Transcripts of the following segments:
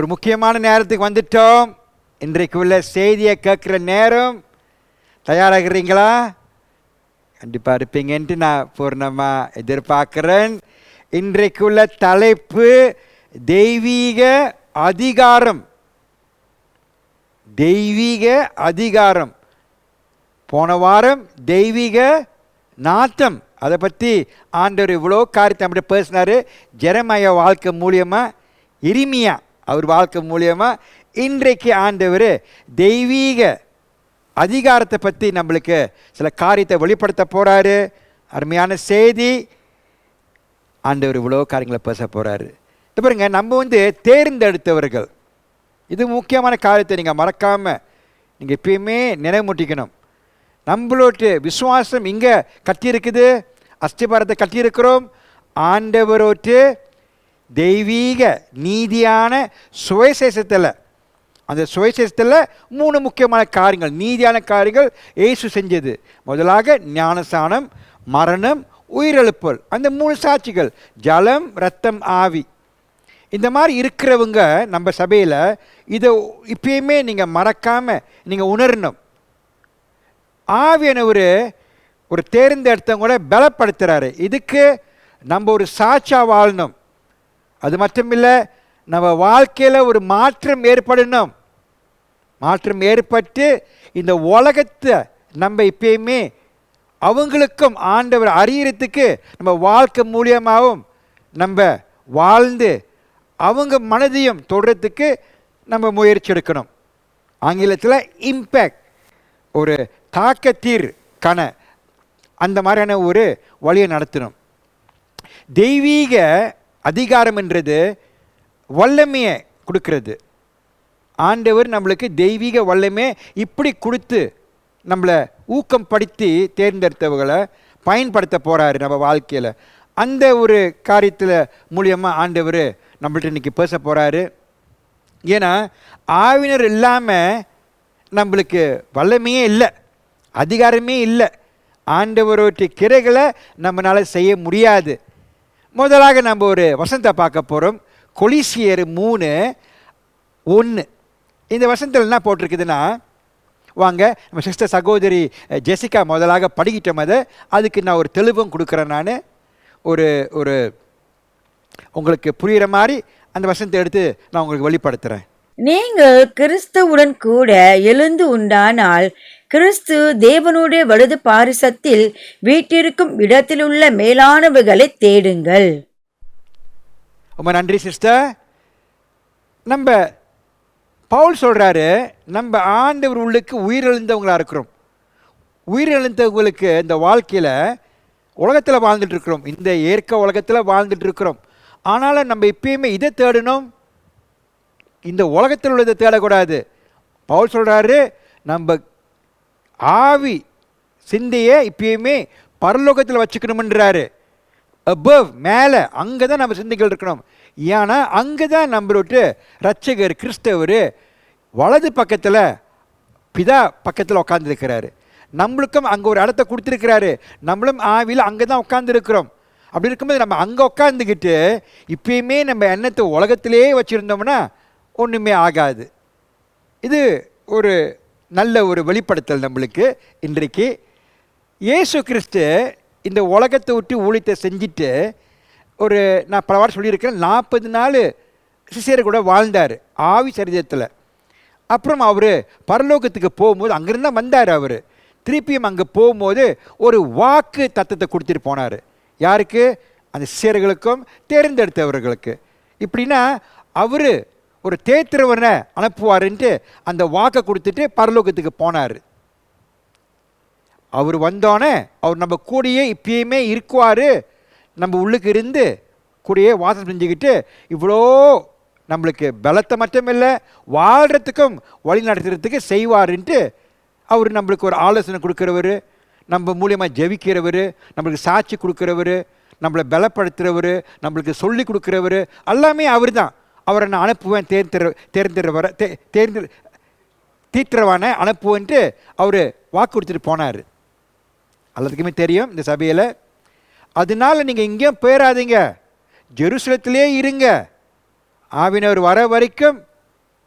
ஒரு முக்கியமான நேரத்துக்கு வந்துட்டோம். இன்றைக்கு உள்ள செய்தியை கேட்குற நேரம். தயாராகிறீங்களா? கண்டிப்பாக இருப்பீங்கன்ட்டு நான் பூர்ணமாக எதிர்பார்க்குறேன். இன்றைக்கு உள்ள தலைப்பு தெய்வீக அதிகாரம். தெய்வீக அதிகாரம். போன வாரம் தெய்வீக நாட்டம். அதை பற்றி ஆண்டவர் இவ்வளோ காரியத்தை நம்மகிட்ட பேசினார். ஜெரமையா வாழ்க்கை மூலியமாக, எரேமியா அவர் வாழ்க்கை மூலியமாக. இன்றைக்கு ஆண்டவர் தெய்வீக அதிகாரத்தை பற்றி நம்மளுக்கு சில காரியத்தை வெளிப்படுத்த போகிறாரு. அருமையான செய்தி. ஆண்டவர் இவ்வளோ காரியங்களை பேச போகிறாரு. பாருங்க, நம்ம தேர்ந்தெடுத்தவர்கள். இது முக்கியமான காரியத்தை நீங்கள் மறக்காமல் நீங்கள் எப்பயுமே நினைவூட்டிக்கணும். நம்மளோட விசுவாசம் இங்கே கட்டியிருக்குது, அஸ்திபாரத்தை கட்டியிருக்கிறோம். ஆண்டவரோட்டு தெய்வீக நீதியான சுவிசேஷத்தில், அந்த சுவிசேஷத்தில் 3 முக்கியமான காரியங்கள், நீதியான காரியங்கள் இயேசு செஞ்சது. முதலாக ஞானஸ்நானம், மரணம், உயிரெழுப்பல். அந்த 3 சாட்சிகள், ஜலம், இரத்தம், ஆவி. இந்த மாதிரி இருக்கிறவங்க நம்ம சபையில் இதை இப்பயுமே நீங்கள் மறக்காமல் நீங்கள் உணரணும். ஆவியானவர் ஒரு தேர்ந்தெடுத்தவங்க கூட பலப்படுத்துகிறாரு. இதுக்கு நம்ம ஒரு சாட்சியாக வாழணும். அது மட்டும் இல்லை, நம்ம வாழ்க்கையில் ஒரு மாற்றம் ஏற்படணும். மாற்றம் ஏற்பட்டு இந்த உலகத்தை நம்ம இப்பயுமே அவங்களுக்கும் ஆண்டவர் அறியறதுக்கு நம்ம வாழ்க்கை மூலியமாகவும் நம்ம வாழ்ந்து அவங்க மனதையும் தொடுறதுக்கு நம்ம முயற்சி எடுக்கணும். ஆங்கிலத்தில் இம்பேக்ட், ஒரு தாக்கத்தீர்க்கான அந்த மாதிரியான ஒரு வழியை நடத்தணும். தெய்வீக அதிகாரம்ன்றது வல்லமையை கொடுக்கறது. ஆண்டவர் நம்மளுக்கு தெய்வீக வல்லமையை இப்படி கொடுத்து நம்மளை ஊக்கம் படுத்தி தேர்ந்தெடுத்தவர்களை பயன்படுத்த போகிறாரு நம்ம வாழ்க்கையில். அந்த ஒரு காரியத்தில் மூலியமாக ஆண்டவர் நம்மள்ட்ட இன்றைக்கி பேச போகிறாரு. ஏன்னா ஆவினர் இல்லாமல் நம்மளுக்கு வல்லமையே இல்லை, அதிகாரமே இல்லை. ஆண்டவரோட கிரைகளை நம்மளால் செய்ய முடியாது. முதலாக நம்ம ஒரு வசனத்தை பார்க்க போகிறோம். கொலீசியர் 3:1. இந்த வசனத்தில் என்ன போட்டிருக்குதுன்னா, வாங்க நம்ம சிஸ்டர் சகோதரி ஜெசிகா முதலாக படிக்கிட்டோம். அதுக்கு நான் ஒரு தெளிவும் கொடுக்குறேன். நான் ஒரு உங்களுக்கு புரிகிற மாதிரி அந்த வசனத்தை எடுத்து நான் உங்களுக்கு வெளிப்படுத்துகிறேன். நீங்கள் கிறிஸ்துவுடன் கூட எழுந்து உண்டானால் கிறிஸ்து தேவனுடைய வலது பாரிசத்தில் வீட்டிற்கும் இடத்திலுள்ள மேலானவைகளை தேடுங்கள். ரொம்ப நன்றி சிஸ்டர். நம்ம பவுல் சொல்கிறாரு, நம்ம ஆண்டவர் உள்ளுக்கு உயிரிழந்தவங்களாக இருக்கிறோம். உயிரிழந்தவங்களுக்கு இந்த வாழ்க்கையில் உலகத்தில் வாழ்ந்துட்டுருக்கிறோம், இந்த ஏற்க உலகத்தில் வாழ்ந்துட்டுருக்கிறோம். ஆனாலும் நம்ம இப்பயுமே இதை தேடணும், இந்த உலகத்தில் உள்ளதை தேடக்கூடாது. பவுல் சொல்கிறாரு, நம்ம ஆவி சிந்தையை இப்பயுமே பரலோகத்தில் வச்சுக்கணும்ன்றாரு. அபவ், மேலே, அங்கே தான் நம்ம சிந்தைகள் இருக்கணும். ஏன்னா அங்கே தான் நம்மளோட இரட்சகர் கிறிஸ்தவர் வலது பக்கத்தில் பிதா பக்கத்தில் உட்காந்துருக்கிறாரு. நம்மளுக்கும் அங்கே ஒரு இடத்த கொடுத்துருக்கிறாரு. நம்மளும் ஆவியில் அங்கே தான் உட்காந்துருக்கிறோம். அப்படி இருக்கும்போது நம்ம அங்கே உட்காந்துக்கிட்டு இப்பயுமே நம்ம எண்ணத்தை உலகத்திலே வச்சுருந்தோம்னா ஒன்றுமே ஆகாது. இது ஒரு நல்ல ஒரு வெளிப்படுத்தல் நம்மளுக்கு. இன்றைக்கு இயேசு கிறிஸ்து இந்த உலகத்தை விட்டு ஊழியத்தை செஞ்சுட்டு நான் பல வாரம் சொல்லியிருக்கிறேன், 40 நாள் சிசேர் கூட வாழ்ந்தார் ஆவி சரீரத்தில். அப்புறம் அவர் பரலோகத்துக்கு போகும்போது அங்கேருந்து தான் வந்தார். அவர் திருப்பியும் அங்கே போகும்போது ஒரு வாக்கு தத்தத்தை கொடுத்துட்டு போனார். யாருக்கு? அந்த சிசேர்களுக்கும் தேர்ந்தெடுத்தவர்களுக்கு. இப்படின்னா அவர் ஒரு தேத்திரவனை அனுப்புவாருன்ட்டு அந்த வாக்கை கொடுத்துட்டு பரலோகத்துக்கு போனார். அவர் வந்தோடனே அவர் நம்ம கூடயே இப்பயுமே இருக்குவார். நம்ம உள்ளுக்கு இருந்து கூடயே வாசம் செஞ்சுக்கிட்டு இவ்வளோ நம்மளுக்கு பலத்தை மட்டுமில்லை, வாழ்கிறதுக்கும் வழி நடத்துறதுக்கு செய்வாருன்ட்டு அவர் நம்மளுக்கு ஒரு ஆலோசனை கொடுக்குறவர், நம்ம மூலியமாக ஜெபிக்கிறவர், நம்மளுக்கு சாட்சி கொடுக்குறவர், நம்மளை பலப்படுத்துகிறவர், நம்மளுக்கு சொல்லி கொடுக்குறவர், எல்லாமே அவர் தான். அவரை நான் அனுப்புவேன், தீர்த்திரவான அனுப்புவேன்ட்டு அவர் வாக்கு கொடுத்துட்டு போனார். எல்லாத்துக்குமே தெரியும் இந்த சபையில். அதனால நீங்கள் எங்கேயும் போயிடாதீங்க, ஜெருசலத்திலே இருங்க. ஆவினவர் வர வரைக்கும்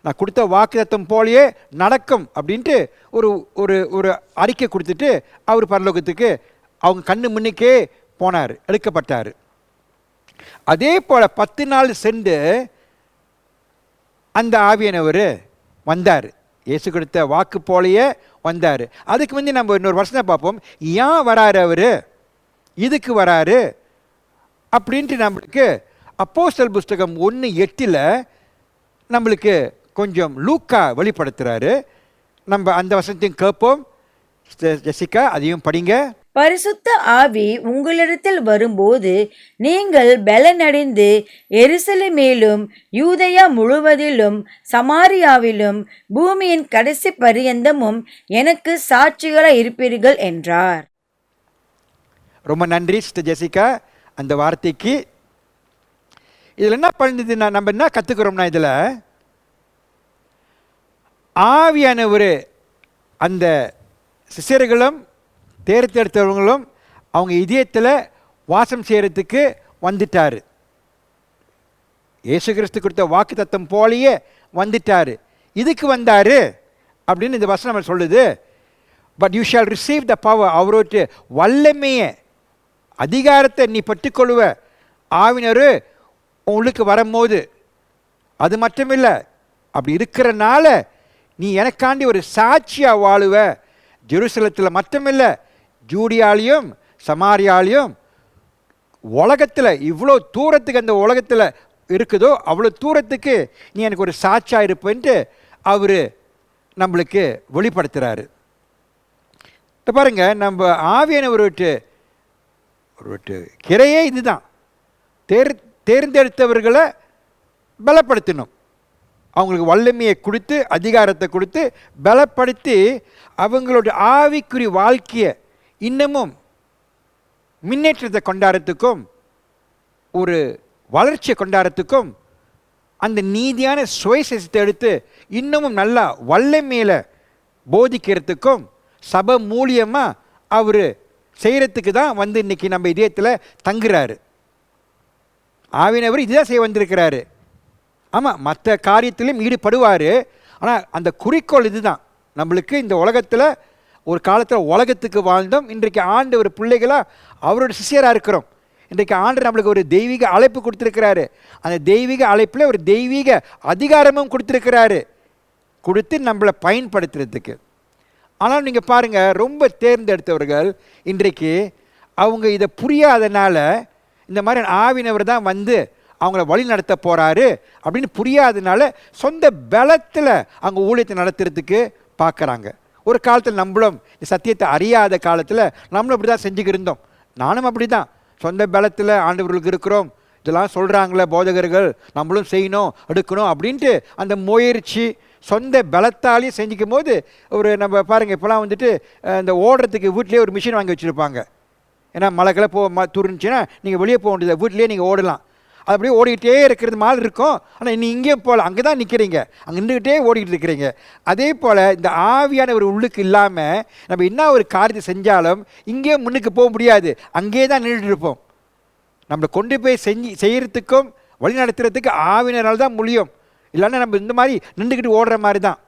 நான் கொடுத்த வாக்குத்தத்தம் போலயே நடக்கும் அப்படின்ட்டு ஒரு ஒரு ஒரு அறிக்கை கொடுத்துட்டு அவர் பரலோகத்துக்கு அவங்க கண்ணு முன்னுக்கே போனார், எடுக்கப்பட்டார். அதே போல் 10 நாள் சென்று அந்த ஆவியானவர் வந்தார், இயேசு கொடுத்த வாக்கு போலயே வந்தார். அதுக்கு வந்து நம்ம இன்னொரு வருஷத்தை பார்ப்போம், ஏன் வராரு அவர், இதுக்கு வராரு அப்படின்ட்டு நம்மளுக்கு அப்போஸ்தலர் புஸ்தகம் 1:8 நம்மளுக்கு கொஞ்சம் லூக்கா வெளிப்படுத்துகிறாரு. நம்ம அந்த வசனத்தையும் கேட்போம். ஜெசிகா, அதையும் படிங்க. பரிசுத்த ஆவி உங்களிடத்தில் வரும்போது நீங்கள் பலனடைந்து எருசலேமிலும் யூதேயா முழுவதிலும் சமாரியாவிலும் பூமியின் கடைசி பரியந்தமும் எனக்கு சாட்சிகளாய் இருப்பீர்கள் என்றார். ரொம்ப நன்றி சிஸ்டர் ஜெசிகா அந்த வார்த்தைக்கு. இதில் என்ன பண்ணுதுன்னா, நம்ம என்ன கற்றுக்கிறோம்னா, இதில் ஆவியானவர் அந்த சிஷ்யர்களும் தேர்ந்தெடுத்தவங்களும் அவங்க இதயத்தில் வாசம் செய்கிறதுக்கு வந்துட்டார். இயேசு கிறிஸ்து கொடுத்த வாக்கு தத்தம் போலேயே வந்துட்டார். இதுக்கு வந்தார் அப்படின்னு இந்த வசனம் நம்ம சொல்லுது. But you shawl receive the power, அவரோட வல்லமையை அதிகாரத்தை நீ பெற்றுக்கொள்ளுவ ஆவினர் உங்களுக்கு வரும்போது. அது மட்டுமில்லை, அப்படி இருக்கிறனால நீ எனக்காண்டி ஒரு சாட்சியாக வாழுவ. ஜெருசலத்தில் மட்டுமில்லை, ஜூடியாலையும் சமாரியாலையும் உலகத்தில் இவ்வளோ தூரத்துக்கு அந்த உலகத்தில் இருக்குதோ அவ்வளோ தூரத்துக்கு நீ எனக்கு ஒரு சாட்சியாக இருப்பேன்ட்டு அவர் நம்மளுக்கு வெளிப்படுத்துகிறாரு. இப்போ பாருங்கள், நம்ம ஆவியானவர் ஒரு கிரையே இதுதான், தேர்ந்தெடுத்தவர்களை பலப்படுத்தணும். அவங்களுக்கு வல்லமையை கொடுத்து அதிகாரத்தை கொடுத்து பலப்படுத்தி அவங்களோட ஆவிக்குரிய வாழ்க்கையை இன்னமும் முன்னேற்றத்தை கொண்டாடுறதுக்கும் ஒரு வளர்ச்சியை கொண்டாடுறதுக்கும் அந்த நீதியான சுயசத்தை எடுத்து இன்னமும் நல்லா வல்லமையில் போதிக்கிறதுக்கும் சபை மூலியமாக அவர் செய்கிறதுக்கு தான் வந்து இன்றைக்கி நம்ம இதயத்தில் தங்குறாரு. ஆவியானவர் இதுதான் செய்ய வந்திருக்கிறாரு. ஆமாம், மற்ற காரியத்திலும் ஈடுபடுவார். ஆனால் அந்த குறிக்கோள் இதுதான். நம்மளுக்கு இந்த உலகத்தில் ஒரு காலத்தில் உலகத்துக்கு வாழ்ந்தோம், இன்றைக்கு ஆண்டவர் பிள்ளைகளாக அவரோட சிஷ்யராக இருக்கிறோம். இன்றைக்கு ஆண்டவர் நம்மளுக்கு ஒரு தெய்வீக அழைப்பு கொடுத்துருக்கிறாரு. அந்த தெய்வீக அழைப்பில் ஒரு தெய்வீக அதிகாரமும் கொடுத்துருக்கிறாரு, கொடுத்து நம்மளை பயன்படுத்துறதுக்கு. ஆனால் நீங்கள் பாருங்கள், ரொம்ப தேர்ந்தெடுத்தவர்கள் இன்றைக்கு அவங்க இதை புரியாதனால இந்த மாதிரி ஆவியானவர் தான் வந்து அவங்கள வழி நடத்த போகிறாரு அப்படின்னு புரியாதனால சொந்த பலத்தில் அவங்க ஊழியத்தை நடத்துறதுக்கு பார்க்குறாங்க. ஒரு காலத்தில் நம்மளும் சத்தியத்தை அறியாத காலத்தில் நம்மளும் அப்படி தான் செஞ்சுக்கிட்டு இருந்தோம். நானும் அப்படி தான் சொந்த பலத்தில் ஆண்டவர்களுக்கு இருக்கிறோம், இதெல்லாம் சொல்கிறாங்களே போதகர்கள், நம்மளும் செய்யணும் எடுக்கணும் அப்படின்ட்டு அந்த முயற்சி சொந்த பலத்தாலேயும் செஞ்சுக்கும் போது ஒரு நம்ம பாருங்கள், இப்போலாம் வந்துட்டு இந்த ஓடுறதுக்கு வீட்லேயே ஒரு மிஷின் வாங்கி வச்சுருப்பாங்க. ஏன்னா மழைக்கெல்லாம் துருந்துச்சுன்னா நீங்கள் வெளியே போக வேண்டியது, வீட்லேயே நீங்கள் ஓடலாம். அது அப்படியே ஓடிக்கிட்டே இருக்கிறது மாதிரி இருக்கும். ஆனால் நீ இங்கேயும் போகல, அங்கே தான் நிற்கிறீங்க, அங்கே நின்றுக்கிட்டே ஓடிக்கிட்டு இருக்கிறீங்க. அதே போல் இந்த ஆவியான ஒரு உள்ளுக்கு இல்லாமல் நம்ம என்ன ஒரு காரியத்தை செஞ்சாலும் இங்கேயும் முன்னுக்கு போக முடியாது, அங்கேயே தான் நின்றுட்டு இருப்போம். நம்மளை கொண்டு போய் செய்கிறதுக்கும் வழி நடத்துறதுக்கு ஆவியினரால் தான் முடியும். இல்லைன்னா நம்ம இந்த மாதிரி நின்றுக்கிட்டு ஓடுற மாதிரி தான்,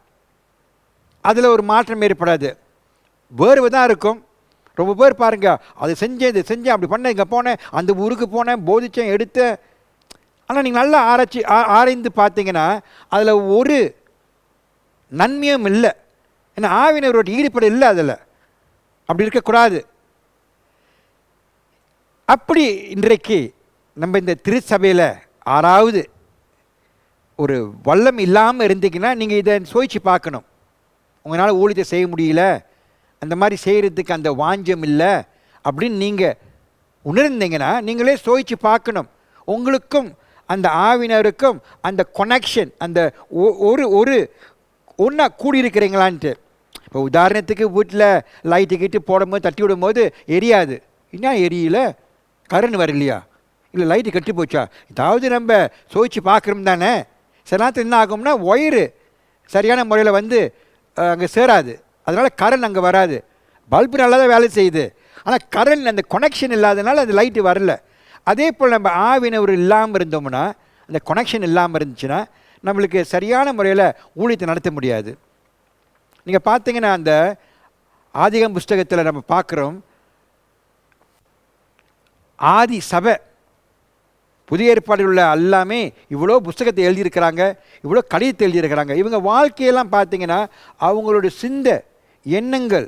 அதில் ஒரு மாற்றம் ஏற்படாது, வேர்வை தான் இருக்கும். ரொம்ப பேர் பாருங்கள், அதை செஞ்சேன் இதை செஞ்சேன் அப்படி பண்ணேன் இங்கே போனேன் அந்த ஊருக்கு போனேன் போதிச்சேன் எடுத்தேன். ஆனால் நீங்கள் நல்லா ஆராய்ந்து பார்த்தீங்கன்னா அதில் ஒரு நன்மையும் இல்லை. ஏன்னா ஆவியினரோட ஈடுபாடு இல்லை அதில். அப்படி இருக்கக்கூடாது. அப்படி இன்றைக்கு நம்ம இந்த திருச்சபையில் ஆறாவது ஒரு வல்லம் இல்லாமல் இருந்தீங்கன்னா நீங்கள் இதை சோதிச்சு பார்க்கணும். உங்களால் ஊழியத்தை செய்ய முடியல, அந்த மாதிரி செய்கிறதுக்கு அந்த வாஞ்சம் இல்லை அப்படின்னு நீங்கள் உணர்ந்தீங்கன்னா நீங்களே சோதிச்சு பார்க்கணும். உங்களுக்கும் அந்த ஆவினருக்கும் அந்த கொனெக்ஷன், அந்த ஒரு ஒன்றா கூடியிருக்கிறீங்களான்ட்டு. இப்போ உதாரணத்துக்கு வீட்டில் லைட்டு கிட்டு போடும்போது தட்டி விடும்போது எரியாது, இன்னும் எரியல, கரண்ட் வரலையா, இல்லை லைட்டு கட்டி போச்சா, ஏதாவது நம்ம சோதிச்சு பார்க்குறோம் தானே. சில நேரத்தில் என்ன ஆகும்னா ஒயரு சரியான முறையில் வந்து அங்கே சேராது, அதனால் கரண்ட் அங்கே வராது. பல்பு நல்லா தான் வேலை செய்யுது, ஆனால் கரண்ட் அந்த கொனெக்ஷன் இல்லாதனால அந்த லைட்டு வரல. அதே போல் நம்ம ஆவினவர் இல்லாமல் இருந்தோம்னா, அந்த கொனெக்ஷன் இல்லாமல் இருந்துச்சுன்னா நம்மளுக்கு சரியான முறையில் ஊழியத்தை நடத்த முடியாது. நீங்கள் பார்த்தீங்கன்னா அந்த ஆதிகம் புஸ்தகத்தில் நம்ம பார்க்குறோம், ஆதி சபை புதிய ஏற்பாடில் உள்ள எல்லாமே இவ்வளோ புஸ்தகத்தை எழுதியிருக்கிறாங்க, இவ்வளோ கடிதத்தை எழுதியிருக்கிறாங்க. இவங்க வாழ்க்கையெல்லாம் பார்த்தீங்கன்னா அவங்களோட சிந்தை எண்ணங்கள்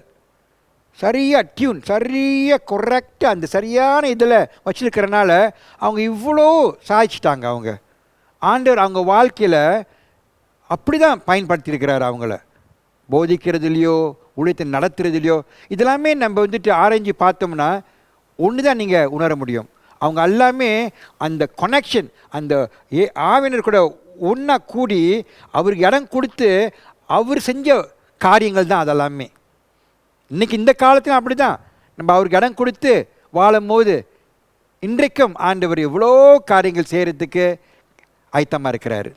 சரியாக டியூன் சரியாக கரெக்டாக அந்த சரியான இதில் வச்சுருக்கிறனால அவங்க இவ்வளோ சாதிச்சிட்டாங்க. அவங்க ஆண்டவர் அவங்க வாழ்க்கையில் அப்படி தான் பயன்படுத்தியிருக்கிறார். அவங்கள போதிக்கிறதுலையோ ஊழியத்தை நடத்துறதுலையோ இதெல்லாமே நம்ம வந்துட்டு ஆராய்ச்சி பார்த்தோம்னா ஒன்று தான் நீங்கள் உணர முடியும். அவங்க எல்லாமே அந்த கனெக்ஷன் அந்த ஆவினர் கூட ஒன்றா கூடி அவருக்கு இடம் கொடுத்து அவர் செஞ்ச காரியங்கள் தான் அதெல்லாமே. இன்றைக்கி இந்த காலத்திலும் அப்படி தான் நம்ம அவருக்கு இடம் கொடுத்து வாழும் போது இன்றைக்கும் ஆண்டவர் எவ்வளோ காரியங்கள் செய்கிறதுக்கு ஆயத்தமாக இருக்கிறாரு.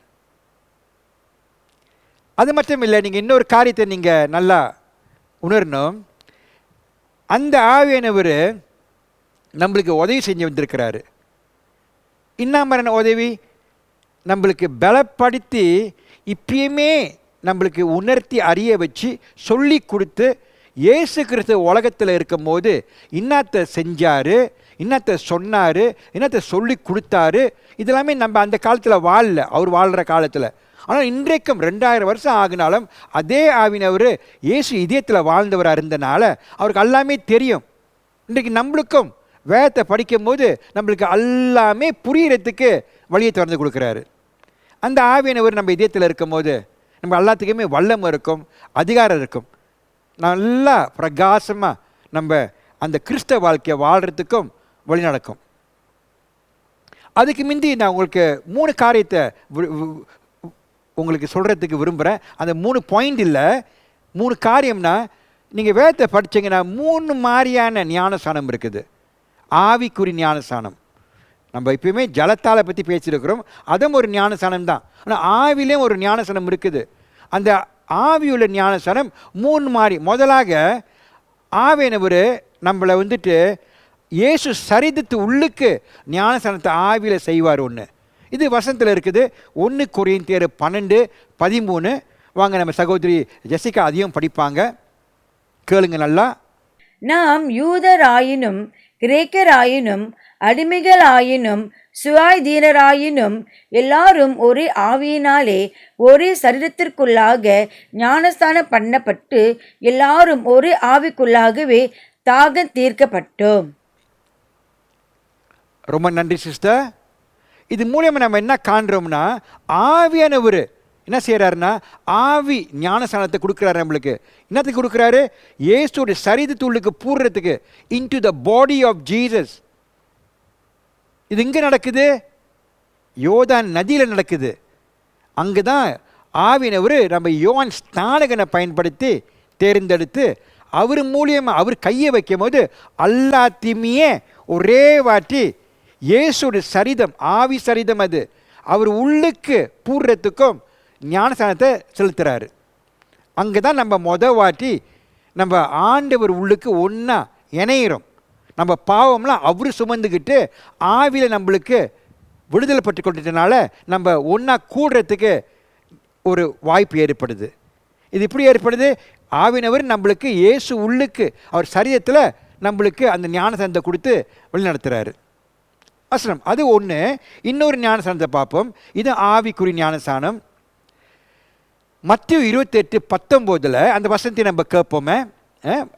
அது மட்டும் இல்லை, நீங்கள் இன்னொரு காரியத்தை நீங்கள் நல்லா உணரணும். அந்த ஆவியானவர் நம்மளுக்கு உதவி செஞ்சு வந்திருக்கிறாரு. இன்னாமரான உதவி நம்மளுக்கு பலப்படுத்தி இப்பயுமே நம்மளுக்கு உணர்த்தி அறிய வச்சு சொல்லி கொடுத்து இயேசு கிறிஸ்து உலகத்தில் இருக்கும் போது இன்னத்தை செஞ்சார், இன்னத்தை சொன்னார், இன்னத்தை சொல்லி கொடுத்தாரு. இதெல்லாமே நம்ம அந்த காலத்தில் வாழல, அவர் வாழ்கிற காலத்தில். ஆனால் இன்றைக்கும் 2000 வருஷம் ஆகினாலும் அதே ஆவினவர் இயேசு இதயத்தில் வாழ்ந்தவராக இருந்தனால அவருக்கு எல்லாமே தெரியும். இன்றைக்கு நம்மளுக்கும் வேதத்தை படிக்கும் போது நம்மளுக்கு எல்லாமே புரியறதுக்கு வழியை திறந்து கொடுக்குறாரு. அந்த ஆவியானவர் நம்ம இதயத்தில் இருக்கும் போது நம்ம எல்லாத்துக்குமே வல்லம் இருக்கும், அதிகாரம் இருக்கும், நல்லா பிரகாசமாக நம்ம அந்த கிறிஸ்தவ வாழ்க்கையை வாழ்கிறதுக்கும் வழி நடக்கும். அதுக்கு முந்தி நான் உங்களுக்கு 3 காரியத்தை உங்களுக்கு சொல்கிறதுக்கு விரும்புகிறேன். அந்த 3 பாயிண்ட் இல்லை, 3 காரியம்னா நீங்கள் வேதத்தை படித்தீங்கன்னா 3 மாதிரியான ஞானஸ்தானம் இருக்குது. ஆவிக்குறி ஞானஸ்தானம், நம்ம இப்போயுமே ஜலத்தால் பற்றி பேசியிருக்கிறோம், அதுவும் ஒரு ஞானஸ்தானம் தான். ஆனால் ஆவிலையும் ஒரு ஞானஸ்தானம் இருக்குது. அந்த ஆவியுள்ள ஞானஸ்தானம் 3 மாதிரி. முதலாக ஆவியானவர் நம்மளை வந்துட்டு இயேசு சரிதத்து உள்ளுக்கு ஞானஸ்தானத்தை ஆவியில் செய்வார். ஒன்று இது வசனத்தில் இருக்குது, 1 கொரிந்தியர் 12:13. வாங்க நம்ம சகோதரி ஜெசிகா அதையும் படிப்பாங்க, கேளுங்க நல்லா. நாம் யூதராயினும் கிரேக்கராயினும் அடிமைகளாயினும் சுயாதீனராயினும் எல்லாரும் ஒரே ஆவியினாலே ஒரே சரீரத்திற்குள்ளாக ஞானஸ்தானம் பண்ணப்பட்டு எல்லாரும் ஒரே ஆவிக்குள்ளாகவே தாகம் தீர்க்கப்பட்டோம். ரொம்ப நன்றி சிஸ்டர். இது மூலியமாக நம்ம என்ன காண்றோம்னா ஆவியானவர் என்ன செய்கிறாருன்னா ஆவி ஞானஸ்தானத்தை கொடுக்குறாரு. நம்மளுக்கு என்னத்துக்கு கொடுக்குறாரு? இயேசுடைய சரீரத்துள்ளுக்கு பூர்றதுக்கு, into the body of Jesus. இது இங்கே நடக்குது, யோர்தான் நதியில் நடக்குது. அங்கே தான் ஆவியானவர் நம்ம யோவான் ஸ்நானகனை பயன்படுத்தி தேர்ந்தெடுத்து அவர் மூலியமாக அவர் கையை வைக்கும் போது எல்லாத்தையுமே ஒரே வாட்டி இயேசுடைய சரிதம், ஆவி சரிதம் அது அவர் உள்ளுக்கு பூர்றதுக்கும் ஞானஸ்தானத்தை செலுத்துகிறாரு. அங்கே தான் நம்ம வாட்டி நம்ம ஆண்டவர் உள்ளுக்கு ஒன்றா இணையிறோம். நம்ம பாவம்லாம் அவர் சுமந்துக்கிட்டு ஆவியில் நம்மளுக்கு விடுதலை பட்டு கொண்டதுனால நம்ம ஒன்றா கூடுறதுக்கு ஒரு வாய்ப்பு ஏற்படுது. இது இப்படி ஏற்படுது, ஆவினவர் நம்மளுக்கு இயேசு உள்ளுக்கு அவர் சரீரத்தில் நம்மளுக்கு அந்த ஞானஸ்தானத்தை கொடுத்து வழிநடத்துகிறாரு. வசனம் அது ஒன்று. இன்னொரு ஞானஸ்தானத்தை பார்ப்போம், இது ஆவிக்குறி ஞானஸ்தானம். மத்தேயு 28:19 அந்த வசனத்தை நம்ம கேட்போமே,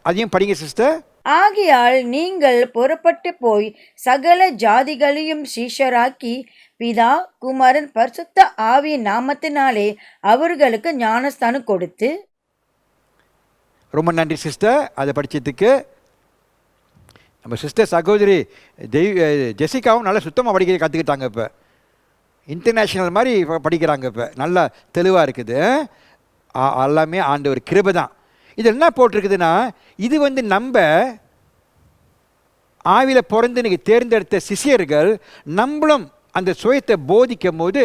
அதையும் படிங்க சிஸ்டர். ஆகையால் நீங்கள் புறப்பட்டு போய் சகல ஜாதிகளையும் சீஷராக்கி பிதா குமாரன் பரிசுத்த ஆவியின் நாமத்தினாலே அவர்களுக்கு ஞானஸ்தானம் கொடுத்து. ரொம்ப நன்றி சிஸ்டர் அதை படித்ததுக்கு. நம்ம சிஸ்டர் சகோதரி ஜெசிகாவும் நல்லா சுத்தமாக படிக்க கற்றுக்கிட்டாங்க. இப்போ இன்டர்நேஷ்னல் மாதிரி படிக்கிறாங்க. இப்போ நல்லா தெளிவாக இருக்குது. எல்லாமே ஆண்டவர் கிருபை தான். இது என்ன போட்டிருக்குதுன்னா, இது நம்ம ஆவியில் பிறந்து இன்றைக்கி தேர்ந்தெடுத்த சிஷியர்கள் நம்மளும் அந்த சுயத்தை போதிக்கும் போது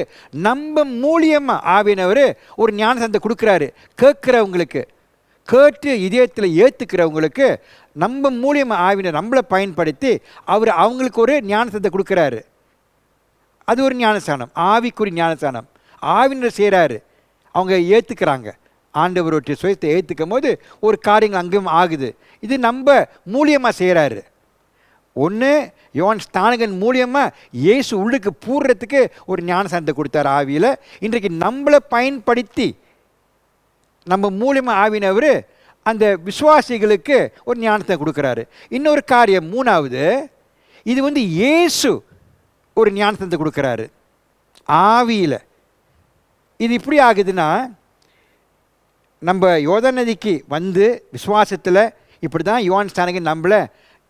நம்ம மூலியமாக ஆவியினவர் ஒரு ஞானஸ்தானத்தை கொடுக்குறாரு. கேட்குறவங்களுக்கு, கேட்டு இதயத்தில் ஏற்றுக்கிறவங்களுக்கு நம்ம மூலியமாக ஆவினர் நம்மளை பயன்படுத்தி அவர் அவங்களுக்கு ஒரு ஞானஸ்தானத்தை கொடுக்குறாரு. அது ஒரு ஞானஸ்தானம், ஆவிக்குறி ஞானஸ்தானம். ஆவினர் செய்கிறாரு. அவங்க ஏற்றுக்கிறாங்க. ஆண்டவருடைய சுயத்தை ஏற்றுக்கும் போது ஒரு காரியங்கள் அங்கேயும் ஆகுது. இது நம்ம மூலியமாக செய்கிறாரு. ஒன்று யோவான் ஸ்நானகன் மூலியமாக இயேசு உள்ளுக்கு பூர்றதுக்கு ஒரு ஞானஸ்நானத்தை கொடுத்தார் ஆவியில். இன்றைக்கு நம்மளை பயன்படுத்தி நம்ம மூலியமாக ஆவினவர் அந்த விசுவாசிகளுக்கு ஒரு ஞானத்தை கொடுக்குறாரு. இன்னொரு காரியம் மூணாவது, இது இயேசு ஒரு ஞானத்தை கொடுக்குறாரு ஆவியில். இது இப்படி ஆகுதுன்னா, நம்ம யோர்தான் நதிக்கு விசுவாசத்தில் இப்படி தான் யோவான் ஸ்நானகன் நம்மளை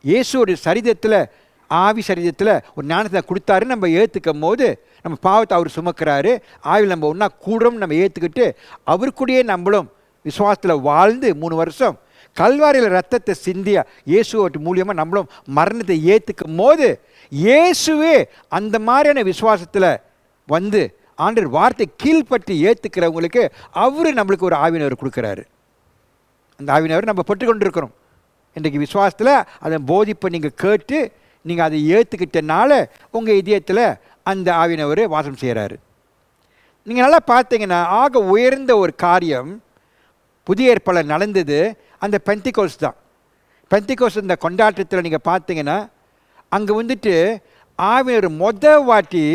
இயேசு ஒரு சரீரத்தில் ஆவி சரீரத்தில் ஒரு ஞானத்தை கொடுத்தாரு. நம்ம ஏற்றுக்கும் போது நம்ம பாவத்தை அவர் சுமக்கிறாரு. ஆவியில் நம்ம ஒன்றா கூடுறோம். நம்ம ஏற்றுக்கிட்டு அவருக்குள்ளேயே நம்மளும் விசுவாசத்தில் வாழ்ந்து 3 வருஷம் கல்வாரியில் ரத்தத்தை சிந்தியா இயேசு மூலியமாக நம்மளும் மரணத்தை ஏற்றுக்கும் போது இயேசுவே அந்த மாதிரியான விசுவாசத்தில் ஆண்டவர் வார்த்தை கீழ்பற்றி ஏற்றுக்கிறவங்களுக்கு அவர் நம்மளுக்கு ஒரு ஆவியினர் கொடுக்குறாரு. அந்த ஆவியினர் நம்ம பெற்றுக்கொண்டிருக்கிறோம். இன்றைக்கு விசுவாசத்தில் அதை போதிப்பை நீங்கள் கேட்டு நீங்கள் அதை ஏற்றுக்கிட்டனால உங்கள் இதயத்தில் அந்த ஆவியினர் வாசம் செய்கிறாரு. நீங்கள் நல்லா பார்த்தீங்கன்னா, ஆக உயர்ந்த ஒரு காரியம் புதிய ஏற்பாடில் நடந்தது அந்த பெந்திகோஸ்து தான். பெந்திகோஸ்து இந்த கொண்டாட்டத்தில் நீங்கள் பார்த்தீங்கன்னா, அங்கே ஆவியினர் வாட்டி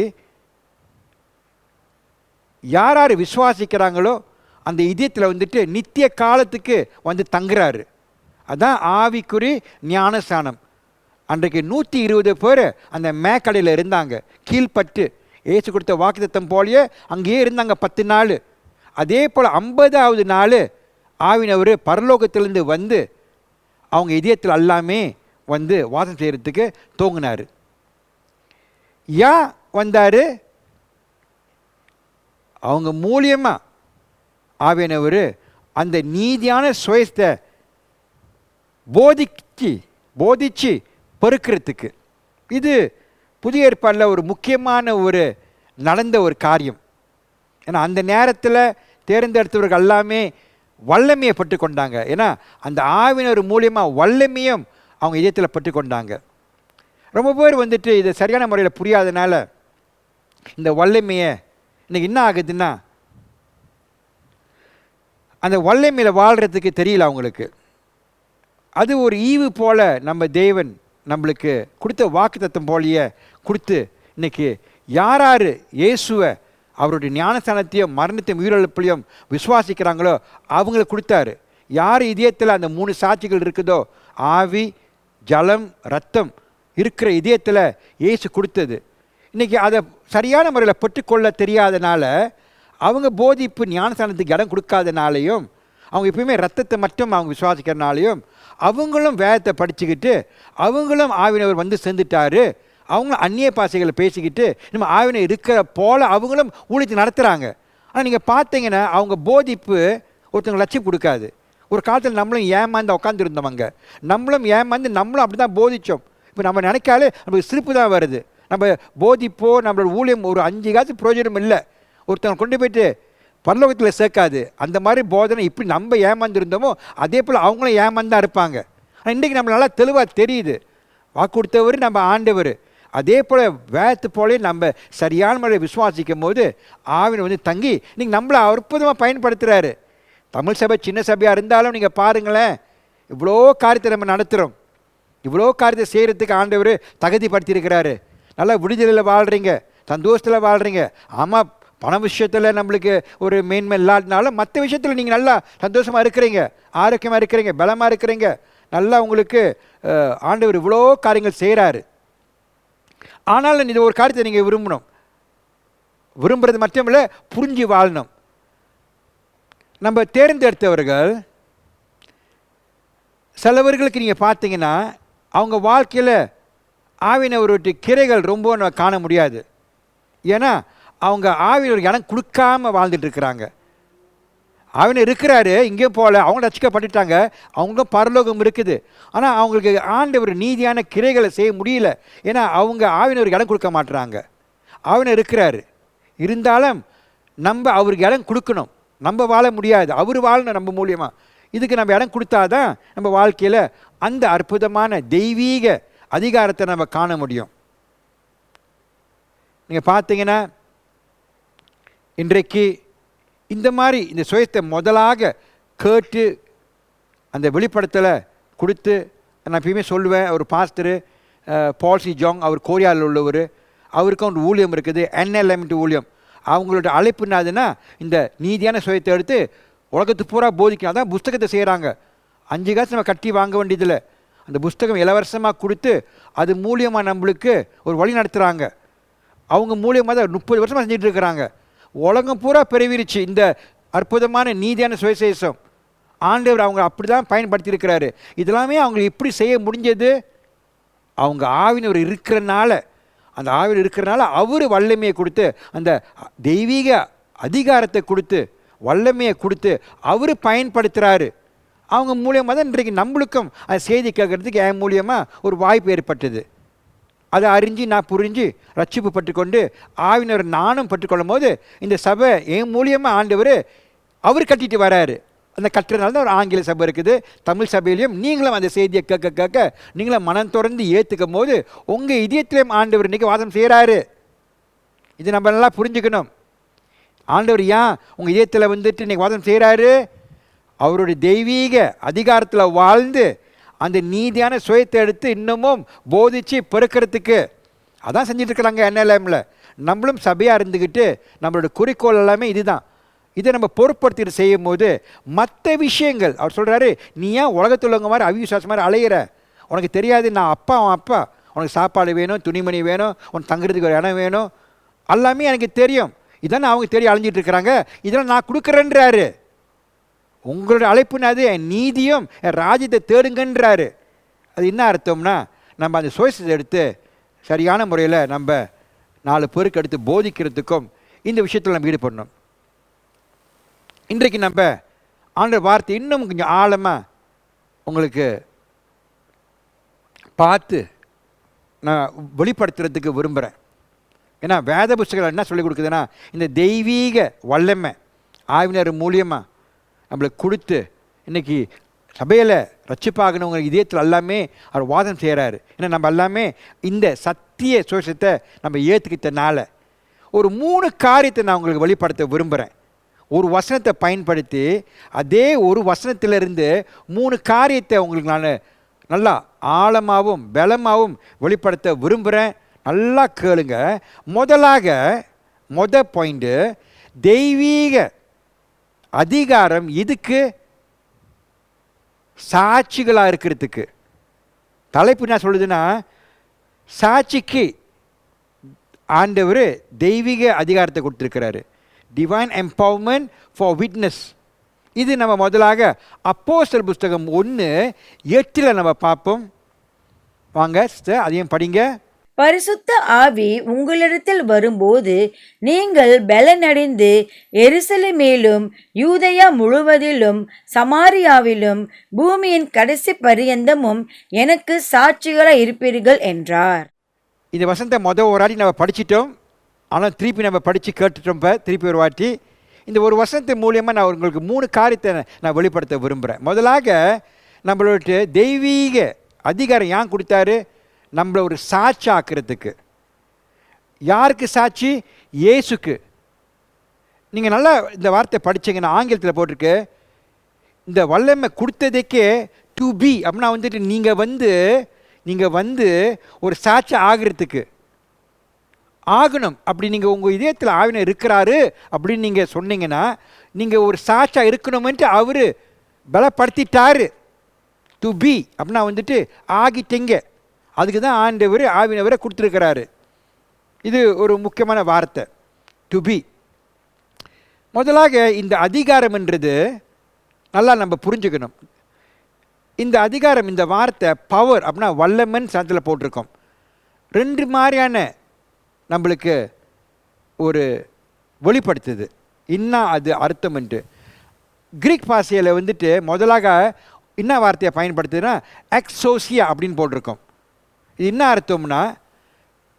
யார் யார் விசுவாசிக்கிறாங்களோ அந்த இதயத்தில் நித்திய காலத்துக்கு தங்குறாரு. அதுதான் ஆவிக்குறி ஞானஸ்நானம். அன்றைக்கு 120 பேர் அந்த மேக்கடையில் இருந்தாங்க. கீழ்பட்டு ஏசு கொடுத்த வாக்குத்தத்தம் போலயே அங்கேயே இருந்தாங்க 10 நாள். அதே போல் 50வது நாள் ஆவினவர் பரலோகத்திலேருந்து அவங்க இதயத்தில் எல்லாமே வாசம் செய்கிறதுக்கு தோங்கினார். ஏன் வந்தார்? அவங்க மூலியமாக ஆவியானவர் அந்த நீதியான சுயத்தை போதிச்சு பெருக்கிறதுக்கு. இது புதிய ஏற்பாடில் ஒரு முக்கியமான நடந்த ஒரு காரியம். ஏன்னா அந்த நேரத்தில் தேர்ந்தெடுத்தவர்கள் எல்லாமே வல்லமையை பெற்றுக்கொண்டாங்க. ஏன்னா அந்த ஆவியினர் மூலியமாக வல்லமையும் அவங்க இதயத்தில் பெற்றுக்கொண்டாங்க. ரொம்ப பேர் இதை சரியான முறையில் புரியாதனால இந்த வல்லமையை இன்றைக்கி என்ன ஆகுதுன்னா, அந்த வல்லமையில் வாழ்கிறதுக்கு தெரியல அவங்களுக்கு. அது ஒரு ஈவு போல் நம்ம தேவன் நம்மளுக்கு கொடுத்த வாக்குத்தத்தம் போலயே கொடுத்து இன்றைக்கி யார் யார் இயேசுவை அவருடைய ஞானஸ்தானத்தையும் மரணத்தையும் உயிரிழப்பையும் விசுவாசிக்கிறாங்களோ அவங்களுக்கு கொடுத்தாரு. யார் இதயத்தில் அந்த 3 சாட்சிகள் இருக்குதோ, ஆவி, ஜலம், ரத்தம் இருக்கிற இதயத்தில் இயேசு கொடுத்தது. இன்றைக்கி அதை சரியான முறையில் பெற்றுக்கொள்ள தெரியாதனால, அவங்க போதிப்பு ஞானஸ்தானத்துக்கு இடம் கொடுக்காதனாலையும், அவங்க எப்பயுமே ரத்தத்தை மட்டும் அவங்க விசுவாசிக்கிறனாலையும், அவங்களும் வேதத்தை படிச்சுக்கிட்டு அவங்களும் ஆவியினர் சேர்ந்துட்டாரு. அவங்களும் அந்நிய பாஷைகளை பேசிக்கிட்டு நம்ம ஆவியினர் இருக்கிற போல் அவங்களும் ஊழியத்தை நடத்துகிறாங்க. ஆனால் நீங்கள் பார்த்தீங்கன்னா அவங்க போதிப்பு ஒருத்தவங்க லட்சியம் கொடுக்காது. ஒரு காலத்தில் நம்மளும் ஏமாந்து உட்காந்துருந்தவங்க, நம்மளும் ஏமாந்து நம்மளும் அப்படி தான் போதித்தோம். இப்போ நம்ம நினைக்காலே நமக்கு சிரிப்பு தான் வருது. நம்ம போதிப்போ நம்மளோட ஊழியம் ஒரு 5 காசு பிரயோஜனம் இல்லை. ஒருத்தவங்க கொண்டு போய்ட்டு பரலோகத்தில் சேர்க்காது. அந்த மாதிரி போதனை இப்படி நம்ம ஏமாந்துருந்தோமோ அதே போல் அவங்களும் ஏமாந்தான் இருப்பாங்க. ஆனால் இன்றைக்கி நம்ம நல்லா தெளிவாக தெரியுது, வாக்கு கொடுத்தவர் நம்ம ஆண்டவர். அதே போல் வேத்து போலே நம்ம சரியான முறையை விசுவாசிக்கும் போது ஆவினை தங்கி நீங்கள் நம்மளை அற்புதமாக பயன்படுத்துகிறாரு. தமிழ் சபை சின்ன சபையாக இருந்தாலும் நீங்கள் பாருங்களேன், இவ்வளோ காரியத்தை நம்ம நடத்துகிறோம். இவ்வளோ காரியத்தை செய்கிறதுக்கு ஆண்டவர் தகுதிப்படுத்தியிருக்கிறாரு. நல்லா விடுதலையில் வாழ்கிறீங்க, சந்தோஷத்தில் வாழ்கிறீங்க. ஆமாம், பண விஷயத்தில் நம்மளுக்கு ஒரு மேன்மை இல்லாதனாலும் மற்ற விஷயத்தில் நீங்கள் நல்லா சந்தோஷமாக இருக்கிறீங்க, ஆரோக்கியமாக இருக்கிறீங்க, பலமாக இருக்கிறீங்க. நல்லா உங்களுக்கு ஆண்டவர் இவ்வளோ காரியங்கள் செய்கிறாரு. ஆனாலும் இது ஒரு காரியத்தை நீங்கள் விரும்புகிறது மட்டும் இல்லை, புரிஞ்சு வாழணும். நம்ம தேர்ந்தெடுத்தவர்கள் சிலவர்களுக்கு நீங்கள் பார்த்தீங்கன்னா அவங்க வாழ்க்கையில் ஆவியினவருடைய கிரைகள் ரொம்ப காண முடியாது. ஏன்னா அவங்க ஆவியினர் இடம் கொடுக்காம வாழ்ந்துட்டு இருக்கிறாங்க. ஆவியினர் இருக்கிறாரு, இங்கேயும் போகல, அவங்க ரட்சிக்கப்பட்டுட்டாங்க, அவங்களும் பரலோகம் இருக்குது. ஆனால் அவங்களுக்கு ஆண்டவர் நீதியான கிரைகளை செய்ய முடியல. ஏன்னா அவங்க ஆவியினர் இடம் கொடுக்க மாட்டுறாங்க. ஆவியினர் இருக்கிறாரு, இருந்தாலும் நம்ம அவருக்கு இடம் கொடுக்கணும். நம்ம வாழ முடியாது, அவர் வாழணும் நம்ம மூலியமாக. இதுக்கு நம்ம இடம் கொடுத்தாதான் நம்ம வாழ்க்கையில் அந்த அற்புதமான தெய்வீக அதிகாரத்தை நம்ம காண முடியும். நீங்கள் பார்த்தீங்கன்னா இன்றைக்கு இந்த மாதிரி இந்த சுயத்தை முதலாக கேட்டு அந்த வெளிப்படுத்தலை கொடுத்து, நான் எப்பயுமே சொல்லுவேன், ஒரு பாஸ்டரு பால் சி ஜாங், அவர் கோரியாவில் உள்ளவர், அவருக்கும் ஒரு ஊழியம் இருக்குது, NLMT ஊழியம். அவங்களோட அழைப்பு என்னதுன்னா, இந்த நீதியான சுயத்தை எடுத்து உலகத்துக்கு பூரா போதிக்கணும். அதான் புஸ்தகத்தை செய்கிறாங்க. 5 காசு நம்ம கட்டி வாங்க வேண்டியதில்லை. அந்த புஸ்தகம் இலவசமாக கொடுத்து அது மூலியமாக நம்மளுக்கு ஒரு வழி நடத்துகிறாங்க. அவங்க மூலியமாக தான் 30 வருஷமாக செஞ்சுட்டு இருக்கிறாங்க. உலகம் பூரா பெருவிருச்சு இந்த அற்புதமான நீதியான சுவிசேஷம். ஆண்டவர் அவங்க அப்படி தான் பயன்படுத்தியிருக்கிறாரு. இதெல்லாமே அவங்க எப்படி செய்ய முடிஞ்சது? அவங்க ஆவியினர் இருக்கிறனால, அந்த ஆவியில் இருக்கிறனால அவர் வல்லமையை கொடுத்து, அந்த தெய்வீக அதிகாரத்தை கொடுத்து, வல்லமையை கொடுத்து அவர் பயன்படுத்துகிறாரு. அவங்க மூலியமாக தான் இன்றைக்கு நம்மளுக்கும் அந்த செய்தி கேட்கறதுக்கு என் மூலியமாக ஒரு வாய்ப்பு ஏற்பட்டது. அதை அறிஞ்சு நான் புரிஞ்சு ரட்சிப்பு பட்டுக்கொண்டு ஆவினர் நானும் பட்டுக்கொள்ளும் போது இந்த சபை என் மூலியமாக ஆண்டவர் அவர் கட்டிட்டு வராரு. அந்த கட்டுறதுனால தான் ஒரு ஆங்கில சபை இருக்குது. தமிழ் சபையிலையும் நீங்களும் அந்த செய்தியை கேட்க கேட்க நீங்களும் மனம் திறந்து ஏற்றுக்கும் போது உங்கள் இதயத்திலையும் ஆண்டவர் இன்றைக்கி வாசம் செய்கிறாரு. இது நம்ம நல்லா புரிஞ்சுக்கணும். ஆண்டவர் ஏன் உங்கள் இதயத்தில் வந்துட்டு இன்றைக்கி வாசம் செய்கிறாரு? அவருடைய தெய்வீக அதிகாரத்தில் வாழ்ந்து அந்த நீதியான சுயத்தை எடுத்து இன்னமும் போதிச்சு பெருக்கிறதுக்கு அதான் செஞ்சிட்ருக்குறாங்க NLMல. நம்மளும் சபையாக இருந்துக்கிட்டு நம்மளோட குறிக்கோள் எல்லாமே இதுதான். இதை நம்ம பொருட்படுத்திட்டு செய்யும் போது மற்ற விஷயங்கள், அவர் சொல்கிறாரு, நீ ஏன் உலகத்தில் உள்ளவங்க மாதிரி அவிசுவாசம் மாதிரி அலையிற? உனக்கு தெரியாது நான் அப்பா, அவன் அப்பா, உனக்கு சாப்பாடு வேணும், துணிமணி வேணும், உனக்கு தங்குறதுக்கு ஒரு இடம் வேணும், எல்லாமே எனக்கு தெரியும். இதானே அவங்க தெரிய அலைஞ்சிட்டு இருக்கிறாங்க. இதெல்லாம் நான் கொடுக்குறேன்றாரு. உங்களோட அழைப்புன்னு அது என் நீதியும் என் ராஜ்யத்தை தேடுங்கன்றாரு. அது என்ன அர்த்தம்னா, நம்ம அந்த சுவிசேஷத்தை எடுத்து சரியான முறையில் நம்ம 4 பேருக்கு எடுத்து போதிக்கிறதுக்கும் இந்த விஷயத்தில் நம்ம ஈடுபடணும். இன்றைக்கு நம்ம ஆண்டவர் வார்த்தை இன்னும் கொஞ்சம் ஆழமாக உங்களுக்கு பார்த்து நான் வெளிப்படுத்துறதுக்கு விரும்புகிறேன். ஏன்னா வேத புஸ்தகம் என்ன சொல்லிக் கொடுக்குதுன்னா, இந்த தெய்வீக வல்லமை ஆவினர் மூலியமாக நம்மளுக்கு கொடுத்து இன்றைக்கி சபையில் ரட்சிப்பாகனவங்க இதயத்தில் எல்லாமே அவர் வாதம் செய்கிறாரு. ஏன்னா நம்ம எல்லாமே இந்த சத்திய சுவிசேஷத்தை நம்ம ஏற்றுக்கிட்டனால ஒரு 3 காரியத்தை நான் உங்களுக்கு வெளிப்படுத்த விரும்புகிறேன். ஒரு வசனத்தை பயன்படுத்தி அதே ஒரு வசனத்திலிருந்து 3 காரியத்தை உங்களுக்கு நான் நல்லா ஆழமாகவும் பலமாகவும் வெளிப்படுத்த விரும்புகிறேன். நல்லா கேளுங்க. முத பாயிண்ட்டு, தெய்வீக அதிகாரம் இதுக்கு சாட்சிகளாக இருக்கிறதுக்கு. தலைப்பு என்ன சொல்லுதுன்னா, சாட்சிக்கு ஆண்டவர் தெய்வீக அதிகாரத்தை கொடுத்துருக்கிறாரு. Divine empowerment for witness. இது நம்ம முதலாக அப்போஸ்தலர் புஸ்தகம் 1:8 நம்ம பார்ப்போம். வாங்க சிஸ்டர், அதையும் படிங்க. பரிசுத்த ஆவி உங்களிடத்தில் வரும்போது நீங்கள் பலனடைந்து எருசலேமிலும் யூதேயா முழுவதிலும் சமாரியாவிலும் பூமியின் கடைசி பரியந்தமும் எனக்கு சாட்சிகளாய் இருப்பீர்கள் என்றார். இந்த வசனத்தை ஒரு வாட்டி நம்ம படிச்சிட்டோம். ஆனால் திருப்பி நம்ம படித்து கேட்டுட்டோம். இப்போ திருப்பி ஒரு வாட்டி இந்த ஒரு வசனத்தின் மூலியமாக நான் உங்களுக்கு 3 காரியத்தை நான் வெளிப்படுத்த விரும்புகிறேன். முதலாக நம்மளோட தெய்வீக அதிகாரம் ஏன் கொடுத்தாரு? நம்மளை ஒரு சாட்சி ஆக்கிறதுக்கு. யாருக்கு சாட்சி? இயேசுக்கு. நீங்கள் நல்லா இந்த வார்த்தை படித்தீங்கன்னா ஆங்கிலத்தில் போட்டிருக்கு, இந்த வல்லமை கொடுத்ததுக்கே டு பி அப்படின்னா வந்துட்டு நீங்கள் வந்து ஒரு சாட்சி ஆகிறதுக்கு ஆகணும். அப்படி நீங்கள் உங்கள் இதயத்தில் ஆவினர் இருக்கிறாரு அப்படின்னு நீங்கள் சொன்னீங்கன்னா நீங்கள் ஒரு சாட்சியாக இருக்கணுமென்ட்டு அவர் பலப்படுத்திட்டாரு. டு பி அப்படின்னா வந்துட்டு ஆகிட்டீங்க. அதுக்கு தான் ஆண்டவர் ஆவினவரை கொடுத்துருக்கிறாரு. இது ஒரு முக்கியமான வார்த்தை, டு பி. முதலாக இந்த அதிகாரம்ன்றது நல்லா நம்ம புரிஞ்சுக்கணும். இந்த அதிகாரம், இந்த வார்த்தை பவர் அப்படின்னா வல்லமன் சாத்தில் போட்டிருக்கோம். 2 மாதிரியான நம்மளுக்கு ஒரு வெளிப்படுத்துது. இன்னும் அது அர்த்தம்ன்ட்டு கிரீக் பாஷையில் வந்துட்டு முதலாக என்ன வார்த்தையை பயன்படுத்துதுன்னா எக்ஸோசியா அப்படின்னு போட்டிருக்கோம். இது என்ன அர்த்தம்னா,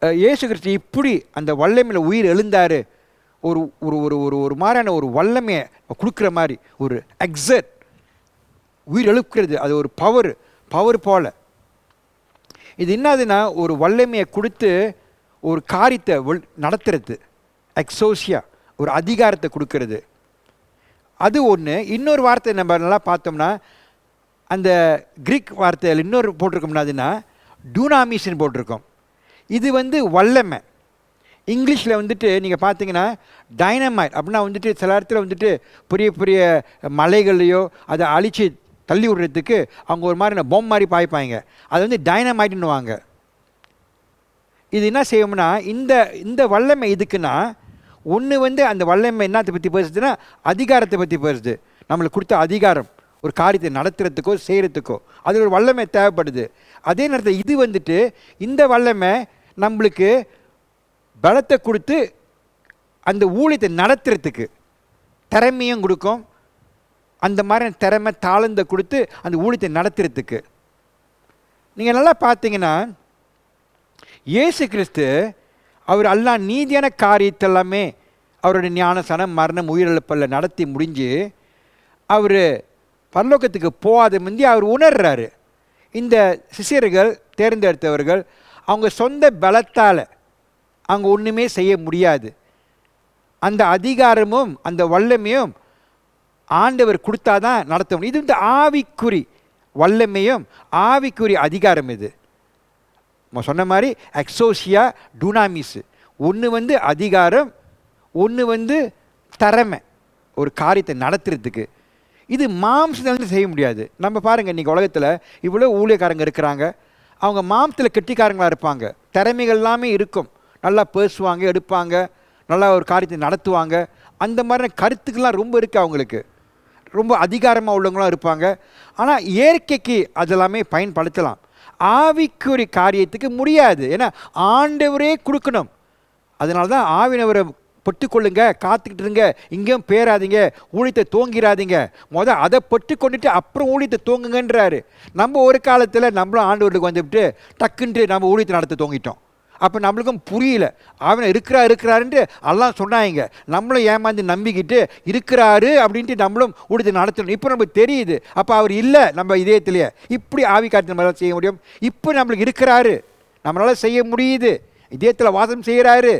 இயேசு கிறிஸ்து இப்படி அந்த வல்லமையில் உயிர் எழுந்தார், ஒரு ஒரு ஒரு ஒரு ஒரு மாதிரியான ஒரு வல்லமையை கொடுக்குற மாதிரி ஒரு எக்ஸட் உயிர் எழுப்புறது. அது ஒரு பவர் போல். இது என்னதுன்னா ஒரு வல்லமையை கொடுத்து ஒரு காரியத்தை நடத்துறது. எக்ஸோசியா ஒரு அதிகாரத்தை கொடுக்கறது. அது ஒன்று. இன்னொரு வார்த்தை நம்ம நல்லா பார்த்தோம்னா, அந்த கிரீக் வார்த்தையில் இன்னொரு போட்டிருக்கோம்னா அதுனா டூனாமிஸ்ன்னு போட்டிருக்கோம். இது வல்லமை. இங்கிலீஷில் நீங்கள் பார்த்தீங்கன்னா டைனமைட் அப்படின்னா சில இடத்துல பெரிய பெரிய மலைகள்லையோ அதை அழித்து தள்ளி விடுறதுக்கு அவங்க ஒரு மாதிரி பொம்மை மாதிரி பாய்ப்பாங்க. அது டைனமைட்னுவாங்க. இது என்ன செய்யும்னா, இந்த வல்லமை இதுக்குன்னா ஒன்று அந்த வல்லமை என்னத்தை பற்றி பேசுதுன்னா அதிகாரத்தை பற்றி பேசுது. நம்மளுக்கு கொடுத்த அதிகாரம் ஒரு காரியத்தை நடத்துறதுக்கோ செய்கிறதுக்கோ அது ஒரு வல்லமை தேவைப்படுது. அதே நேரத்தில் இது இந்த வல்லமை நம்மளுக்கு பலத்தை கொடுத்து அந்த ஊழியத்தை நடத்துறதுக்கு திறமையும் கொடுக்கும். அந்த மாதிரி திறமை தாளந்தை கொடுத்து அந்த ஊழியத்தை நடத்துறதுக்கு. நீங்கள் நல்லா பார்த்தீங்கன்னா இயேசு கிறிஸ்து அவர் எல்லாம் நீதியான காரியத்தெல்லாமே அவருடைய ஞானசனம் மரணம் உயிரிழப்பில் நடத்தி முடிஞ்சு அவர் பரலோகத்துக்கு போகாத முந்தி அவர் உணர்றாரு. இந்த சிஷ்யர்கள் தேர்ந்தெடுத்தவர்கள் அவங்க சொந்த பலத்தால் அவங்க ஒன்றுமே செய்ய முடியாது. அந்த அதிகாரமும் அந்த வல்லமையும் ஆண்டவர் கொடுத்தாதான் நடத்த முடியும். இது ஆவிக்குறி வல்லமையும் ஆவிக்குறி அதிகாரம். இது சொன்ன மாதிரி எக்ஸோசியா டூனாமிஸ். ஒன்று அதிகாரம், ஒன்று திறமை ஒரு காரியத்தை நடத்துறதுக்கு. இது மாம்சத்தில் செய்ய முடியாது. நம்ம பாருங்கள், இன்றைக்கி உலகத்தில் இவ்வளோ ஊழியக்காரங்க இருக்கிறாங்க. அவங்க மாம்சத்தில் கெட்டிக்காரங்களாக இருப்பாங்க. திறமைகள் எல்லாமே இருக்கும். நல்லா பேசுவாங்க, எடுப்பாங்க, நல்லா ஒரு காரியத்தை நடத்துவாங்க. அந்த மாதிரியான கருத்துக்கெல்லாம் ரொம்ப இருக்குது. அவங்களுக்கு ரொம்ப அதிகாரமாக உள்ளவங்களாம் இருப்பாங்க. ஆனால் இயற்கைக்கு அதெல்லாமே பயன்படுத்தலாம். ஆவிக்குரிய காரியத்துக்கு முடியாது. ஏன்னா ஆண்டவரே கொடுக்கணும். அதனால தான் ஆவினவரை பெற்றுக்கொள்ளுங்க, காத்துக்கிட்டு இருங்க, இங்கேயும் பேராதீங்க, ஊழியத்தை தோங்கிறாதீங்க, அதை பெற்று கொண்டுட்டு அப்புறம் ஊழியத்தை தோங்குங்கன்றாரு. நம்ம ஒரு காலத்தில் நம்மளும் ஆண்டவருக்கு வந்துவிட்டு டக்குன்ட்டு நம்ம ஊழியத்தை நடத்த தோங்கிட்டோம். அப்போ நம்மளுக்கும் புரியல. ஆவின இருக்கிறாருன்ட்டு எல்லாம் சொன்னாங்க. நம்மளும் ஏமாந்து நம்பிக்கிட்டு இருக்கிறாரு அப்படின்ட்டு நம்மளும் ஊழியத்தை நடத்தணும். இப்போ நமக்கு தெரியுது அப்போ அவர் இல்லை நம்ம இதயத்திலேயே. இப்படி ஆவி காரியத்தை நம்மளால் செய்ய முடியும். இப்போ நம்மளுக்கு இருக்கிறாரு, நம்மளால் செய்ய முடியுது, இதயத்தில் வாசம் செய்கிறாரு,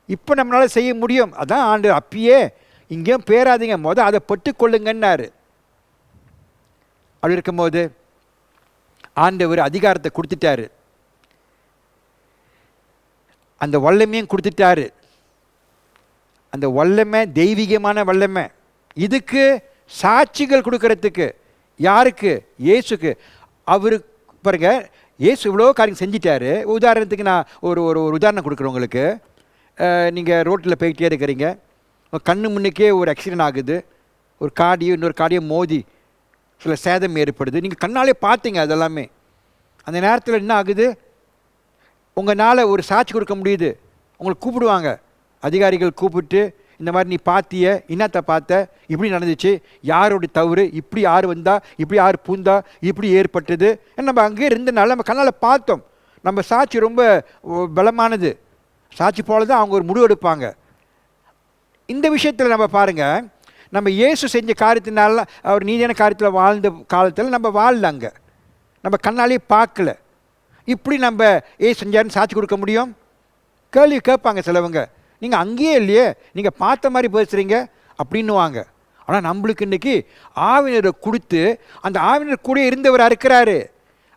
இப்போ நம்மளால் செய்ய முடியும். அதான் ஆண்டு அப்பயே இங்கேயும் பேராதீங்க, அதை பெற்றுக்கொள்ளுங்கன்னாரு. அப்படி இருக்கும்போது ஆண்டவர் அதிகாரத்தை கொடுத்துட்டாரு, அந்த வல்லமையும் கொடுத்துட்டாரு. அந்த வல்லமை தெய்வீகமான வல்லமை. இதுக்கு சாட்சிகள் கொடுக்கறதுக்கு யாருக்கு? இயேசுக்கு. அவரு பாருங்க, இயேசு இவ்வளோ காரியம் செஞ்சிட்டாரு. உதாரணத்துக்கு நான் ஒரு ஒரு உதாரணம் கொடுக்குறேன் உங்களுக்கு. நீங்கள் ரோட்டில் போய்கிட்டே இருக்கிறீங்க, கண்ணு முன்னுக்கே ஒரு ஆக்சிடென்ட் ஆகுது, ஒரு காடியோ இன்னொரு காடியோ மோதி சில சேதம் ஏற்படுது. நீங்கள் கண்ணாலே பார்த்தீங்க அதெல்லாமே. அந்த நேரத்தில் என்ன ஆகுது? உங்களால் ஒரு சாட்சி கொடுக்க முடியுது. உங்களை கூப்பிடுவாங்க, அதிகாரிகள் கூப்பிட்டு, இந்த மாதிரி நீ பார்த்திய, என்னத்தை பார்த்த, இப்படி நடந்துச்சு, யாரோட தவறு, இப்படி யார் வந்தா, இப்படி யார் பூந்தா, இப்படி ஏற்பட்டது. நம்ம அங்கேயே இருந்தனால நம்ம கண்ணால் பார்த்தோம். நம்ம சாட்சி ரொம்ப பலமானது. சாட்சி போல தான் அவங்க ஒரு முடிவு எடுப்பாங்க. இந்த விஷயத்தில் நம்ம பாருங்கள், நம்ம இயேசு செஞ்ச காரியத்தினால அவர் நீதியான காரியத்தில் வாழ்ந்த காலத்தில் நம்ம வாழலாங்க, நம்ம கண்ணாலே பார்க்கல. இப்படி நம்ம செஞ்சாருன்னு சாட்சி கொடுக்க முடியும்? கேள்வி கேட்பாங்க சிலவங்க. நீங்கள் அங்கேயே இல்லையே, நீங்கள் பார்த்த மாதிரி பேசுகிறீங்க அப்படின்னுவாங்க. ஆனால் நம்மளுக்கு இன்றைக்கி ஆவினரை கொடுத்து அந்த ஆவினர் கூட இருந்தவர் இருக்கிறாரு.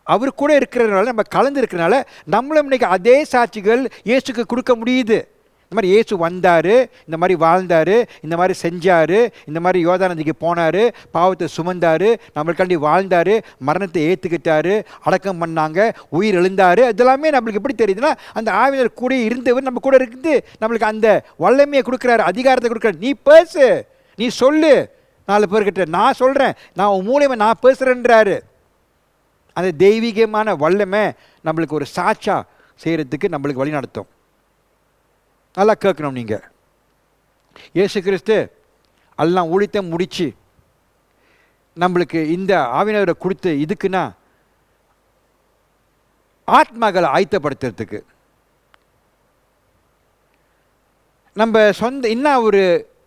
அவர் கூட இருக்கிறதுனால, நம்ம கலந்து இருக்கிறனால நம்மளும் இன்றைக்கி அதே சாட்சிகள் இயேசுக்கு கொடுக்க முடியுது. இந்த மாதிரி இயேசு வந்தார், இந்த மாதிரி வாழ்ந்தார், இந்த மாதிரி செஞ்சார், இந்த மாதிரி யோர்தான் நதிக்கு போனார், பாவத்தை சுமந்தார், நம்மளுக்காண்டி வாழ்ந்தார், மரணத்தை ஏற்றுக்கிட்டார், அடக்கம் பண்ணாங்க, உயிர் எழுந்தார். இதெல்லாமே நம்மளுக்கு எப்படி தெரியுதுன்னா, அந்த ஆவினர் கூட இருந்தவர் நம்ம கூட இருக்குது. நம்மளுக்கு அந்த வல்லமையை கொடுக்குறாரு, அதிகாரத்தை கொடுக்குறாரு. நீ பேசு, நீ சொல்லு, 4 பேர்கிட்ட நான் சொல்கிறேன், நான் உன் மூலியமாக நான் பேசுகிறேன்றாரு. அந்த தெய்வீகமான வல்லமை நம்மளுக்கு ஒரு சாட்சா செய்கிறதுக்கு நம்மளுக்கு வழி நடத்தும். நல்லா கேட்கணும் நீங்கள். இயேசு கிறிஸ்து எல்லாம் ஊழியத்தை முடித்து நம்மளுக்கு இந்த ஆவியானவரை கொடுத்து இதுக்குன்னா ஆத்மாக்களை ஆயத்தப்படுத்துறதுக்கு. நம்ம சொந்த இன்னும் ஒரு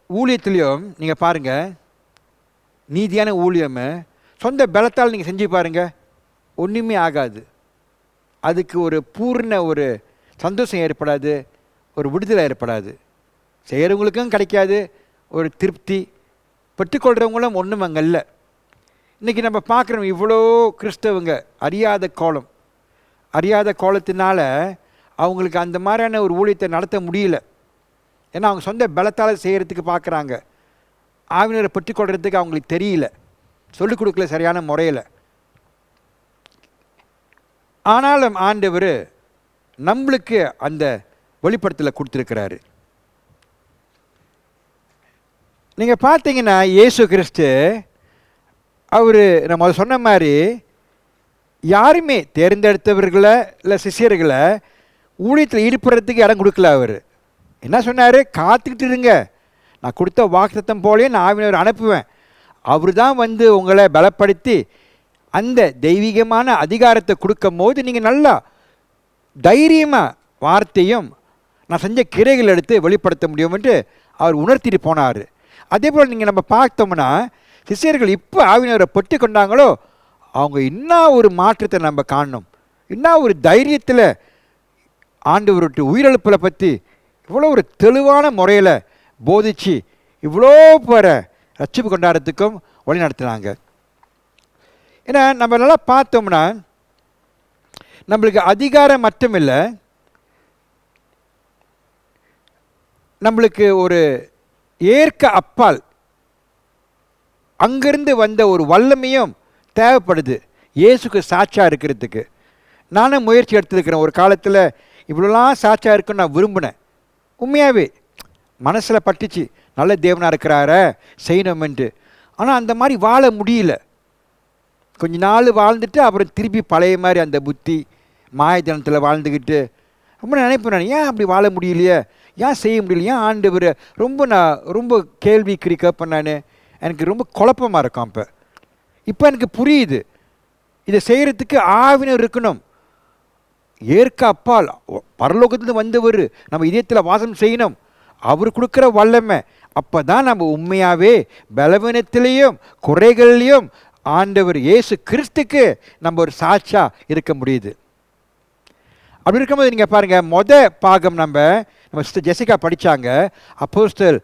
ஊழியத்துலேயும் நீங்கள் பாருங்கள், நீதியான ஊழியம் சொந்த பலத்தால் நீங்கள் செஞ்சு பாருங்கள், ஒன்றுமே ஆகாது. அதுக்கு ஒரு பூர்ண ஒரு சந்தோஷம் ஏற்படாது, ஒரு விடுதலை ஏற்படாது. செய்கிறவங்களுக்கும் கிடைக்காது ஒரு திருப்தி, பெற்றுக்கொள்கிறவங்களும் ஒன்றும் அங்கே இல்லை. இன்றைக்கி நம்ம பார்க்குறோம் இவ்வளோ கிறிஸ்தவங்க அறியாத கோலத்தினால அவங்களுக்கு அந்த மாதிரியான ஒரு ஊழியத்தை நடத்த முடியல. ஏன்னா அவங்க சொந்த பலத்தால் செய்கிறதுக்கு பார்க்குறாங்க. ஆவினரை பெற்றுக்கொள்கிறதுக்கு அவங்களுக்கு தெரியல, சொல்லிக் கொடுக்கல சரியான முறையில். ஆனாலும் ஆண்டவர் நம்மளுக்கு அந்த வெளிப்படுத்தலை கொடுத்துருக்கிறாரு. நீங்கள் பார்த்தீங்கன்னா இயேசு கிறிஸ்து அவர் நம்ம சொன்ன மாதிரி யாருமே தேர்ந்தெடுத்தவர்களை இல்லை சிஷியர்களை ஊழியத்தில் ஈடுபடுறதுக்கு இடம் கொடுக்கல. அவர் என்ன சொன்னார்? காத்துக்கிட்டு இருங்க, நான் கொடுத்த வாக்குத்தத்தம் போலே நான் ஆவியானவரை அனுப்புவேன். அவர் தான் வந்து உங்களை பலப்படுத்தி அந்த தெய்வீகமான அதிகாரத்தை கொடுக்கும் போது நீங்கள் நல்லா தைரியமாக வார்த்தையும் நான் செஞ்ச கிரைகள் எடுத்து வெளிப்படுத்த முடியும்ன்ட்டு அவர் உணர்த்திட்டு போனார். அதே போல் நீங்கள் நம்ம பார்த்தோம்னா சிஷியர்கள் இப்போ ஆவியானவரை பெற்று கொண்டாங்களோ அவங்க இன்னும் ஒரு மாற்றத்தை நம்ம காணணும். இன்னும் ஒரு தைரியத்தில் ஆண்டவருடைய உயிரிழப்பில் பற்றி இவ்வளோ ஒரு தெளிவான முறையில் போதிச்சு இவ்வளோ பேரை ரட்சிப்பு கொண்டாடுறதுக்கும் வழி நடத்தினாங்க. ஏன்னா நம்ம நல்லா பார்த்தோம்னா நம்மளுக்கு அதிகாரம் மட்டும் இல்லை, நம்மளுக்கு ஒரு ஏற்க அப்பால் அங்கிருந்து வந்த ஒரு வல்லமையும் தேவைப்படுது இயேசுக்கு சாட்சியாக இருக்கிறதுக்கு. நானும் முயற்சி எடுத்துருக்கிறேன். ஒரு காலத்தில் இவ்வளோலாம் சாட்சியாக இருக்குன்னு நான் விரும்பினேன். உண்மையாகவே மனசில் பட்டுச்சு நல்ல தேவனாக இருக்கிறார செய்யணுமென்ட்டு. ஆனால் அந்த மாதிரி வாழ முடியல. கொஞ்ச நாள் வாழ்ந்துட்டு அப்புறம் திருப்பி பழைய மாதிரி அந்த புத்தி மாயத்தனத்தில் வாழ்ந்துக்கிட்டு ரொம்ப நினைப்பேன் நான், ஏன் அப்படி வாழ முடியலையே, ஏன் செய்ய முடியல, ஏன் ஆண்டவர் நான் ரொம்ப கேள்விக்குறி கேட்பேன். நான் எனக்கு ரொம்ப குழப்பமாக இருக்கும். இப்போ எனக்கு புரியுது, இதை செய்கிறதுக்கு ஆவினர் இருக்கணும். ஏற்க அப்பால் பரலோகத்துலேருந்து வந்தவர் நம்ம இதயத்தில் வாசம் செய்யணும். அவர் கொடுக்குற வல்லமை. அப்போ தான் நம்ம உண்மையாகவே பலவீனத்திலையும் குறைகள்லையும் ஆண்டவர் இயேசு கிறிஸ்துக்கு நம்ம ஒரு சாட்சியாக இருக்க முடியுது. அப்படி இருக்கும்போது நீங்கள் பாருங்கள், பாகம் நம்ம சிஸ்டர் ஜெசிகா படித்தாங்க. அப்போஸ்தலர்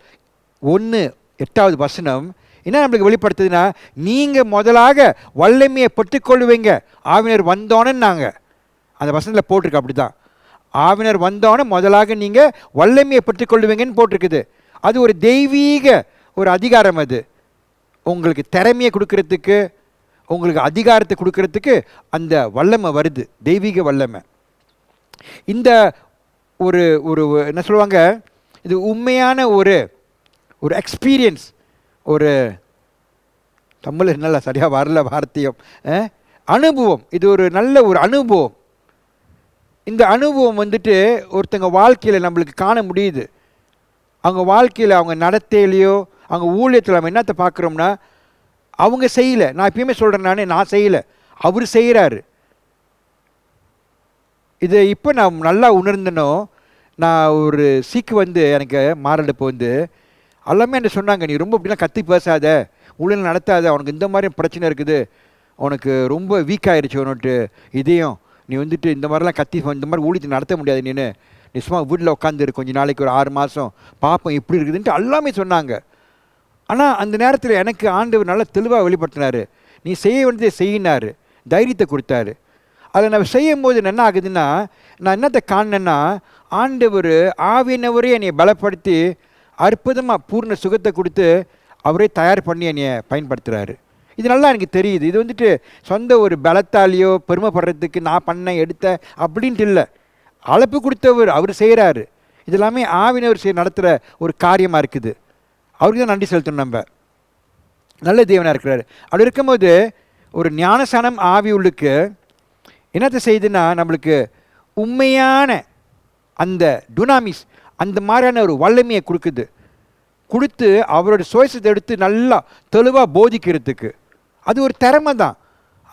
1:8 என்ன நம்மளுக்கு வெளிப்படுத்துதுன்னா, நீங்கள் முதலாக வல்லமையை பெற்றுக்கொள்ளுவீங்க ஆவினர் வந்தோன்னேன்னாங்க. அந்த வசனத்தில் போட்டிருக்கு. அப்படி தான் ஆவினர் வந்தோன்னே முதலாக நீங்கள் வல்லமையை பெற்றுக்கொள்ளுவீங்கன்னு போட்டிருக்குது. அது ஒரு தெய்வீக ஒரு அதிகாரம். அது உங்களுக்கு திறமையை கொடுக்கறதுக்கு, உங்களுக்கு அதிகாரத்தை கொடுக்கறதுக்கு அந்த வல்லமை வருது, தெய்வீக வல்லமை. இந்த ஒரு ஒரு என்ன சொல்லுவாங்க, இது உண்மையான ஒரு ஒரு எக்ஸ்பீரியன்ஸ். ஒரு தமிழ் நல்லா சரியாக வரல வார்த்தையும், அனுபவம். இது ஒரு நல்ல ஒரு அனுபவம். இந்த அனுபவம் வந்துட்டு ஒருத்தங்க வாழ்க்கையில் நம்மளுக்கு காண முடியுது. அவங்க வாழ்க்கையில் அவங்க நடத்தையிலையோ அவங்க ஊழியத்தில் நம்ம என்னத்தை பார்க்குறோம்னா, அவங்க செய்யலை. நான் எப்பயுமே சொல்கிறேன், நான் செய்யலை, அவர் செய்கிறாரு. இதை இப்போ நான் நல்லா உணர்ந்தனோ. நான் ஒரு சீக்கு வந்து எனக்கு மாரடைப்பு வந்து எல்லாமே என்ன சொன்னாங்க, நீ ரொம்ப இப்படிலாம் கத்தி பேசாத, ஊழியல் நடத்தாத, அவனுக்கு இந்த மாதிரி பிரச்சனை இருக்குது, உனக்கு ரொம்ப வீக் ஆகிடுச்சு உனட்டு இதையும், நீ வந்துட்டு இந்த மாதிரிலாம் கத்தி இந்த மாதிரி ஊழியத்தை நடத்த முடியாது, நீ சும்மா வீட்டில் உட்காந்துரு கொஞ்ச நாளைக்கு, ஒரு 6 மாதம் பார்ப்போம் எப்படி இருக்குதுன்ட்டு எல்லாமே சொன்னாங்க. ஆனால் அந்த நேரத்தில் எனக்கு ஆண்டவர் நல்லா தெளிவாக வெளிப்படுத்தினார். நீ செய்ய வேண்டியதை செய்யினார், தைரியத்தை கொடுத்தாரு. அதை நம்ம செய்யும் போது என்ன ஆகுதுன்னா, நான் என்னத்தை காணேன்னா, ஆண்டவர் ஆவியினவரே என்னை பலப்படுத்தி அற்புதமாக பூர்ண சுகத்தை கொடுத்து அவரே தயார் பண்ணி என்னை பயன்படுத்துகிறாரு. இது நல்லா எனக்கு தெரியுது. இது வந்துட்டு சொந்த ஒரு பலத்தாலேயோ பெருமைப்படுறதுக்கு நான் பண்ணேன் எடுத்தேன் அப்படின்ட்டு இல்லை. அழைப்பு கொடுத்தவர் அவர் செய்கிறாரு. இது எல்லாமே ஆவினவர் நடத்துகிற ஒரு காரியமாக இருக்குது. அவருக்கு தான் நன்றி செலுத்தணும். நம்ம நல்ல தேவனாக இருக்கிறாரு. அப்படி இருக்கும்போது ஒரு ஞானசானம் ஆவி உள்ளுக்கு என்னத்தை செய்யுதுன்னா, நம்மளுக்கு உண்மையான அந்த டுனாமிஸ் அந்த மாதிரியான ஒரு வல்லமையை கொடுத்து அவரோட சுயசத்தை எடுத்து நல்லா தெளிவாக போதிக்கிறதுக்கு அது ஒரு திறமை தான்.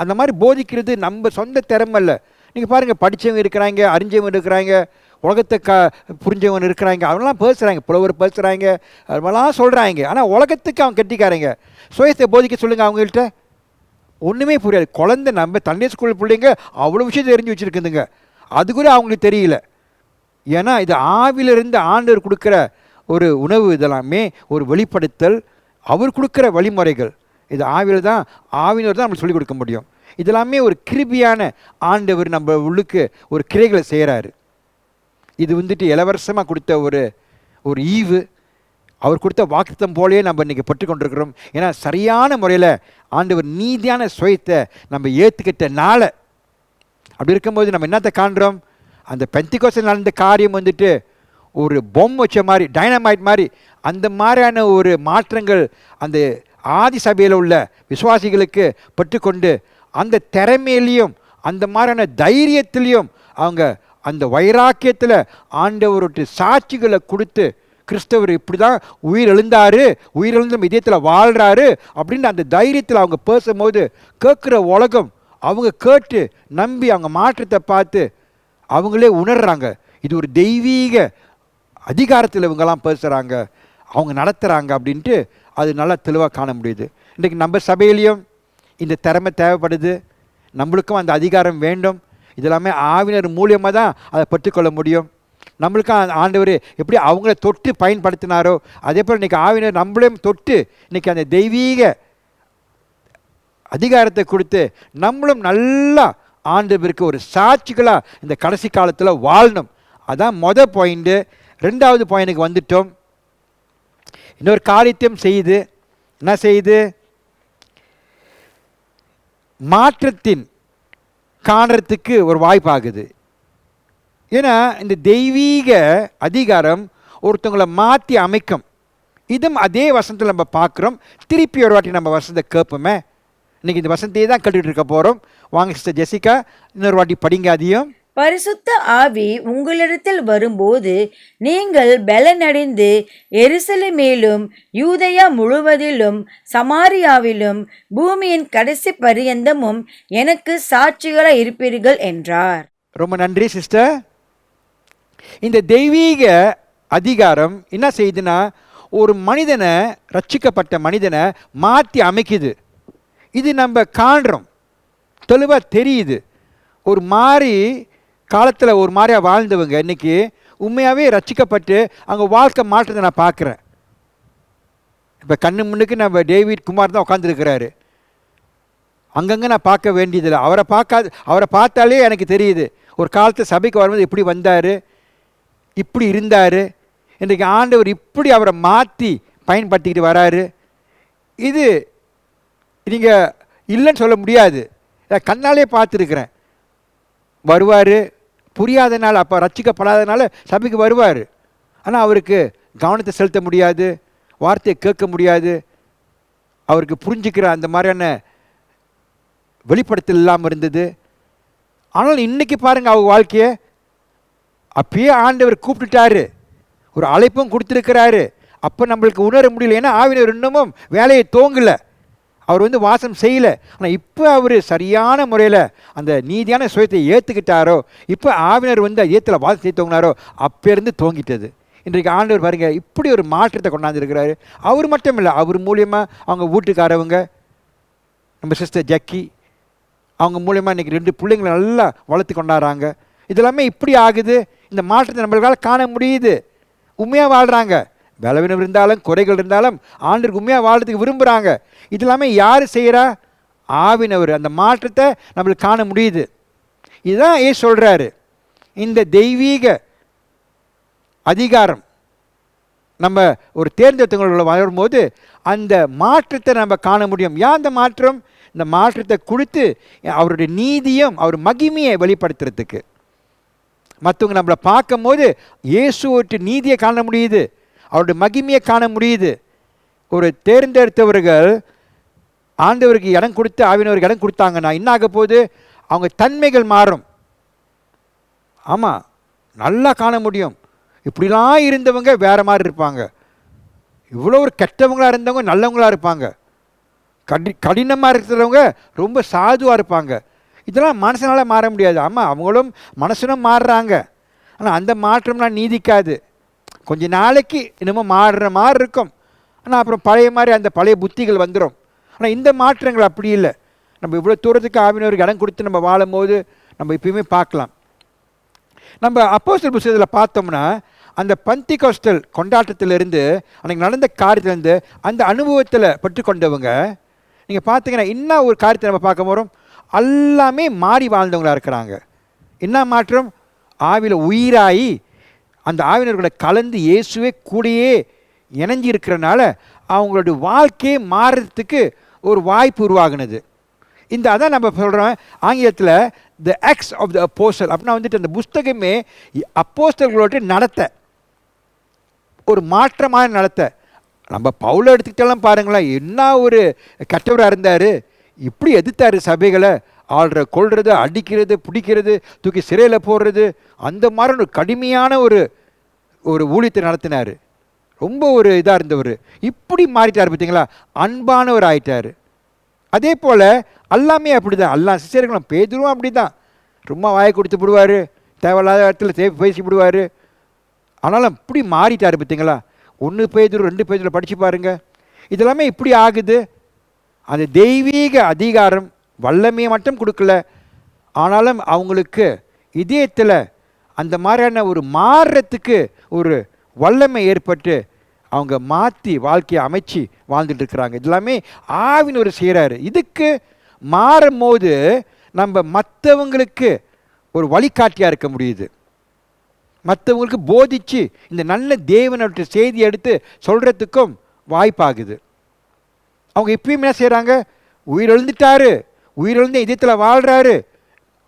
அந்த மாதிரி போதிக்கிறது நம்ம சொந்த திறமை இல்லை. நீங்கள் பாருங்கள், படித்தவங்க இருக்கிறாங்க, அறிஞ்சவங்க இருக்கிறாங்க, உலகத்தை புரிஞ்சவங்க இருக்கிறாங்க, அவங்களாம் பேசுகிறாங்க, புலவர் பேசுகிறாங்க, அவங்களாம் சொல்கிறாங்க. ஆனால் உலகத்துக்கு அவங்க கட்டிக்காரங்க. சுயத்தை போதிக்க சொல்லுங்கள், அவங்கள்ட்ட ஒன்றுமே புரியாது. குழந்தை நம்ம தண்ணீர் ஸ்கூல் பிள்ளைங்க அவ்வளோ விஷயம் தெரிஞ்சு வச்சுருக்குதுங்க, அது கூட அவங்களுக்கு தெரியல. ஏன்னா இது ஆவிலிருந்து ஆண்டவர் கொடுக்குற ஒரு உணவு இதெல்லாமே ஒரு வெளிப்படுத்தல், அவர் கொடுக்குற வழிமுறைகள். இது ஆவியில் தான், ஆவியினர் தான் நம்மளுக்கு சொல்லிக் கொடுக்க முடியும். இதெல்லாமே ஒரு கிருபியான ஆண்டவர் நம்ம உள்ளுக்கு ஒரு கிரைகளை செய்கிறாரு. இது வந்துட்டு இலவசமாக கொடுத்த ஒரு ஈவு, அவர் கொடுத்த வாக்குத்தம் போலேயே நம்ம இன்றைக்கி பெற்றுக்கொண்டிருக்கிறோம். ஏன்னா சரியான முறையில் ஆண்டவர் நீதியான சுயத்தை நம்ம ஏற்றுக்கிட்டனால. அப்படி இருக்கும்போது நம்ம என்னத்தை காண்றோம்? அந்த பெந்திக்கோஸ்தில் நடந்த காரியம் வந்துட்டு ஒரு பொம்மை வச்ச மாதிரி, டைனமைட் மாதிரி, அந்த மாதிரியான ஒரு மாற்றங்கள் அந்த ஆதி சபையில் உள்ள விசுவாசிகளுக்கு பெற்றுக்கொண்டு அந்த திறமையிலையும் அந்த மாதிரியான தைரியத்திலையும் அவங்க அந்த வைராக்கியத்தில் ஆண்டவருடைய சாட்சிகளை கொடுத்து கிறிஸ்தவர் இப்படி தான் உயிர் எழுந்தார், உயிர் எழுந்த இதயத்தில் வாழ்கிறாரு அப்படின்னு அந்த தைரியத்தில் அவங்க பேசும்போது கேட்குற உலகம் அவங்க கேட்டு நம்பி அவங்க மாற்றத்தை பார்த்து அவங்களே உணர்றாங்க. இது ஒரு தெய்வீக அதிகாரத்தில் இவங்கெல்லாம் பேசுகிறாங்க, அவங்க நடத்துகிறாங்க அப்படின்ட்டு அது நல்லா தெளிவாக காண முடியுது. இன்றைக்கி நம்ம சபையிலையும் இந்த திறமை தேவைப்படுது, நம்மளுக்கும் அந்த அதிகாரம் வேண்டும். இதெல்லாமே ஆவினர் மூலியமாக தான் அதை பெற்றுக்கொள்ள முடியும். நம்மளுக்கும் ஆண்டவர் எப்படி அவங்கள தொட்டு பயன்படுத்தினாரோ அதே போல் இன்றைக்கி ஆவினர் நம்மளையும் தொட்டு இன்றைக்கி அந்த தெய்வீக அதிகாரத்தை கொடுத்து நம்மளும் நல்லா ஆண்டவருக்கு ஒரு சாட்சிகளாக இந்த கடைசி காலத்தில் வாழணும். அதான் பாயிண்ட்டு. 2வது பாயிண்ட்டுக்கு வந்துட்டோம். இன்னொரு காரியத்தையும் செய்யுது. என்ன செய்யுது? மாற்றத்தின் காணறதுக்கு ஒரு வாய்ப்பாகுது. ஏன்னா இந்த தெய்வீக அதிகாரம் ஒருத்தவங்களை மாற்றி அமைக்கும். இதுவும் அதே வசனத்தில் நம்ம பார்க்குறோம். திருப்பி ஒரு வாட்டி நம்ம வசனத்தை கேட்போமே. இன்றைக்கி இந்த வசனத்தையே தான் கேட்டுட்டு இருக்க போகிறோம். வாங்க சிஸ்டர் ஜெசிகா, இன்னொரு வாட்டி படிங்க அதையும். பரிசுத்த ஆவி உங்களிடத்தில் வரும்போது நீங்கள் பலனடைந்து எருசலேமிலும் யூதேயா முழுவதிலும் சமாரியாவிலும் பூமியின் கடைசி பரியந்தமும் எனக்கு சாட்சிகளாய் இருப்பீர்கள் என்றார். ரொம்ப நன்றி சிஸ்டர். இந்த தெய்வீக அதிகாரம் என்ன செய்யுதுன்னா ஒரு மனிதனை, ரட்சிக்கப்பட்ட மனிதனை மாற்றி அமைக்குது. இது நம்ம காண்றோம், தெளிவாக தெரியுது. ஒரு மாதிரி காலத்தில் ஒரு மாதிரியாக வாழ்ந்தவங்க இன்றைக்கி உண்மையாகவே ரட்சிக்கப்பட்டு அவங்க வாழ்க்கை மாற்றத்தை நான் பார்க்குறேன். இப்போ கண்ணு முன்னுக்கு நம்ம டேவிட் குமார் தான் உட்காந்துருக்கிறாரு. அங்கங்கே நான் பார்க்க வேண்டியதில்லை. அவரை பார்த்தாலே எனக்கு தெரியுது ஒரு காலத்து சபைக்கு வரும்போது இப்படி வந்தார், இப்படி இருந்தார். இன்றைக்கு ஆண்டவர் இப்படி அவரை மாற்றி பயன்படுத்திக்கிட்டு வராரு. இது நீங்கள் இல்லைன்னு சொல்ல முடியாது. கண்ணாலே பார்த்துருக்குறேன். வருவார், புரியாதனால, அப்போ ரட்சிக்கப்படாதனால சபைக்கு வருவார். ஆனால் அவருக்கு கவனத்தை செலுத்த முடியாது, வார்த்தையை கேட்க முடியாது, அவருக்கு புரிஞ்சுக்கிற அந்த மாதிரியான வெளிப்படுத்தல் இல்லாமல் இருந்தது. ஆனால் இன்றைக்கி பாருங்கள் அவர் வாழ்க்கையை. அப்பயே ஆண்டவர் கூப்பிட்டுட்டாரு, ஒரு அழைப்பும் கொடுத்துருக்கிறாரு. அப்போ நம்மளுக்கு உணர முடியல, ஏன்னா ஆவினர் இன்னமும் வேலையை தோங்கலை, அவர் வாசம் செய்யலை. ஆனால் இப்போ அவர் சரியான முறையில் அந்த நீதியான சுயத்தை ஏற்றுக்கிட்டாரோ, இப்போ ஆவினர் ஏத்தில் வாசம் செய்ய தோங்கினாரோ, அப்போருந்து தோங்கிட்டது. இன்றைக்கு ஆண்டவர் பாருங்கள் இப்படி ஒரு மாற்றத்தை கொண்டாந்துருக்கிறாரு. அவர் மட்டும் இல்லை, அவர் மூலியமாக அவங்க வீட்டுக்காரவங்க, நம்ம சிஸ்டர் ஜக்கி, அவங்க மூலியமாக இன்றைக்கி 2 பிள்ளைங்களை நல்லா வளர்த்து கொண்டாடுறாங்க. இதெல்லாமே இப்படி ஆகுது. இந்த மாற்றத்தை நம்மளால் காண முடியுது. உண்மையாக வாழ்கிறாங்க. பலவீனம் இருந்தாலும் குறைகள் இருந்தாலும் ஆண்டவருக்கு உண்மையாக வாழ்றதுக்கு விரும்புகிறாங்க. இது எல்லாமே யார் செய்கிறா? ஆவினவர். அந்த மாற்றத்தை நம்மளுக்கு காண முடியுது. இதுதான் ஏன் சொல்கிறாரு, இந்த தெய்வீக அதிகாரம் நம்ம ஒரு தேர்ந்தெடுத்தவங்கள வரும்போது அந்த மாற்றத்தை நம்ம காண முடியும். ஏன் அந்த மாற்றம்? இந்த மாற்றத்தை கொடுத்து அவருடைய நீதியும் அவர் மகிமையை வெளிப்படுத்துறதுக்கு. மற்றவங்க நம்மளை பார்க்கும் போது இயேசுவோட்டு நீதியை காண முடியுது, அவருடைய மகிமையை காண முடியுது. ஒரு தேர்ந்தெடுத்தவர்கள் ஆண்டவருக்கு இடம் கொடுத்து ஆவினவருக்கு இடம் கொடுத்தாங்கன்னா என்ன ஆக போகுது? அவங்க தன்மைகள் மாறும். ஆமாம், நல்லா காண முடியும். இப்படிலாம் இருந்தவங்க வேறு மாதிரி இருப்பாங்க. இவ்வளோ ஒரு கெட்டவங்களாக இருந்தவங்க நல்லவங்களாக இருப்பாங்க. கடினமாக இருக்கிறவங்க ரொம்ப சாதுவாக இருப்பாங்க. இதெல்லாம் மனசனால் மாற முடியாது. ஆமாம், அவங்களும் மனசனும் மாறுறாங்க. ஆனால் அந்த மாற்றம்லாம் நீதிக்காது. கொஞ்ச நாளைக்கு இன்னமும் மாறுற மாதிரி இருக்கும். ஆனால் அப்புறம் பழைய மாதிரி அந்த பழைய புத்திகள் வந்துடும். ஆனால் இந்த மாற்றங்கள் அப்படி இல்லை. நம்ம இவ்வளோ தூரத்துக்கு ஆவினவருக்கு இடம் கொடுத்து நம்ம வாழும் போது நம்ம இப்பயுமே பார்க்கலாம். நம்ம அப்போஸ்தலர் புத்தகத்தில் பார்த்தோம்னா அந்த பந்திகோஸ்டல் கொண்டாட்டத்திலிருந்து அன்றைக்கி நடந்த காரியத்திலேருந்து அந்த அனுபவத்தில் பெற்றுக்கொண்டவங்க நீங்கள் பார்த்தீங்கன்னா இன்னும் ஒரு காரியத்தை நம்ம பார்க்க போகிறோம். எல்லாமே மாறி வாழ்ந்தவங்களாக இருக்கிறாங்க. என்ன மாற்றம்? ஆவியில் உயிராகி அந்த ஆவினர்களை கலந்து இயேசுவே கூடயே இணைஞ்சி இருக்கிறனால அவங்களுடைய வாழ்க்கையை மாறுறதுக்கு ஒரு வாய்ப்பு உருவாகுனது. அதான் நம்ம சொல்கிறோம் ஆங்கிலத்தில் the acts of the apostle அப்படின்னா வந்துட்டு அந்த புஸ்தகமே அப்போஸ்தலர்களோட நடத்த ஒரு மாற்றமான நடத்த. நம்ம பவுலை எடுத்துக்கிட்டாலும் பாருங்களேன், என்ன ஒரு கெட்டவராக இருந்தார், இப்படி எதிர்த்தார் சபைகளை, ஆள்ற கொள்வது, அடிக்கிறது, பிடிக்கிறது, தூக்கி சிறையில் போடுறது, அந்த மாதிரி ஒரு கடுமையான ஒரு ஊழியத்தை நடத்தினார். ரொம்ப ஒரு இதாக இருந்தவர். இப்படி மாறிட்டார் பார்த்தீங்களா, அன்பானவர் ஆயிட்டார். அதே போல் எல்லாமே அப்படி தான். எல்லா சிஷியர்களும் பேதுருவும் அப்படி தான். ரொம்ப வாயை கொடுத்து விடுவார், தேவையில்லாத இடத்துல பேசி விடுவார். ஆனாலும் இப்படி மாறிட்டார் பார்த்தீங்களா. 1 பேதுரு 2 பேதுருல படித்து பாருங்கள். இதெல்லாமே இப்படி ஆகுது. அந்த தெய்வீக அதிகாரம் வல்லமையை மட்டும் கொடுக்கல, ஆனாலும் அவங்களுக்கு இதயத்தில் அந்த மாதிரியான ஒரு மாறுறதுக்கு ஒரு வல்லமை ஏற்பட்டு அவங்க மாற்றி வாழ்க்கையை அமைச்சு வாழ்ந்துட்டு இருக்கிறாங்க. இதெல்லாமே ஆவின் ஒரு செய்கிறாரு. இதுக்கு மாறும் போது நம்ம மற்றவங்களுக்கு ஒரு வழிகாட்டியாக இருக்க முடியுது. மற்றவங்களுக்கு போதிச்சு இந்த நல்ல தேவனுடைய செய்தி எடுத்து சொல்கிறதுக்கும் வாய்ப்பாகுது. அவங்க எப்பயுமே என்ன செய்கிறாங்க? உயிரெழுந்துட்டாரு, உயிரெழுந்த இதயத்தில் வாழ்கிறாரு,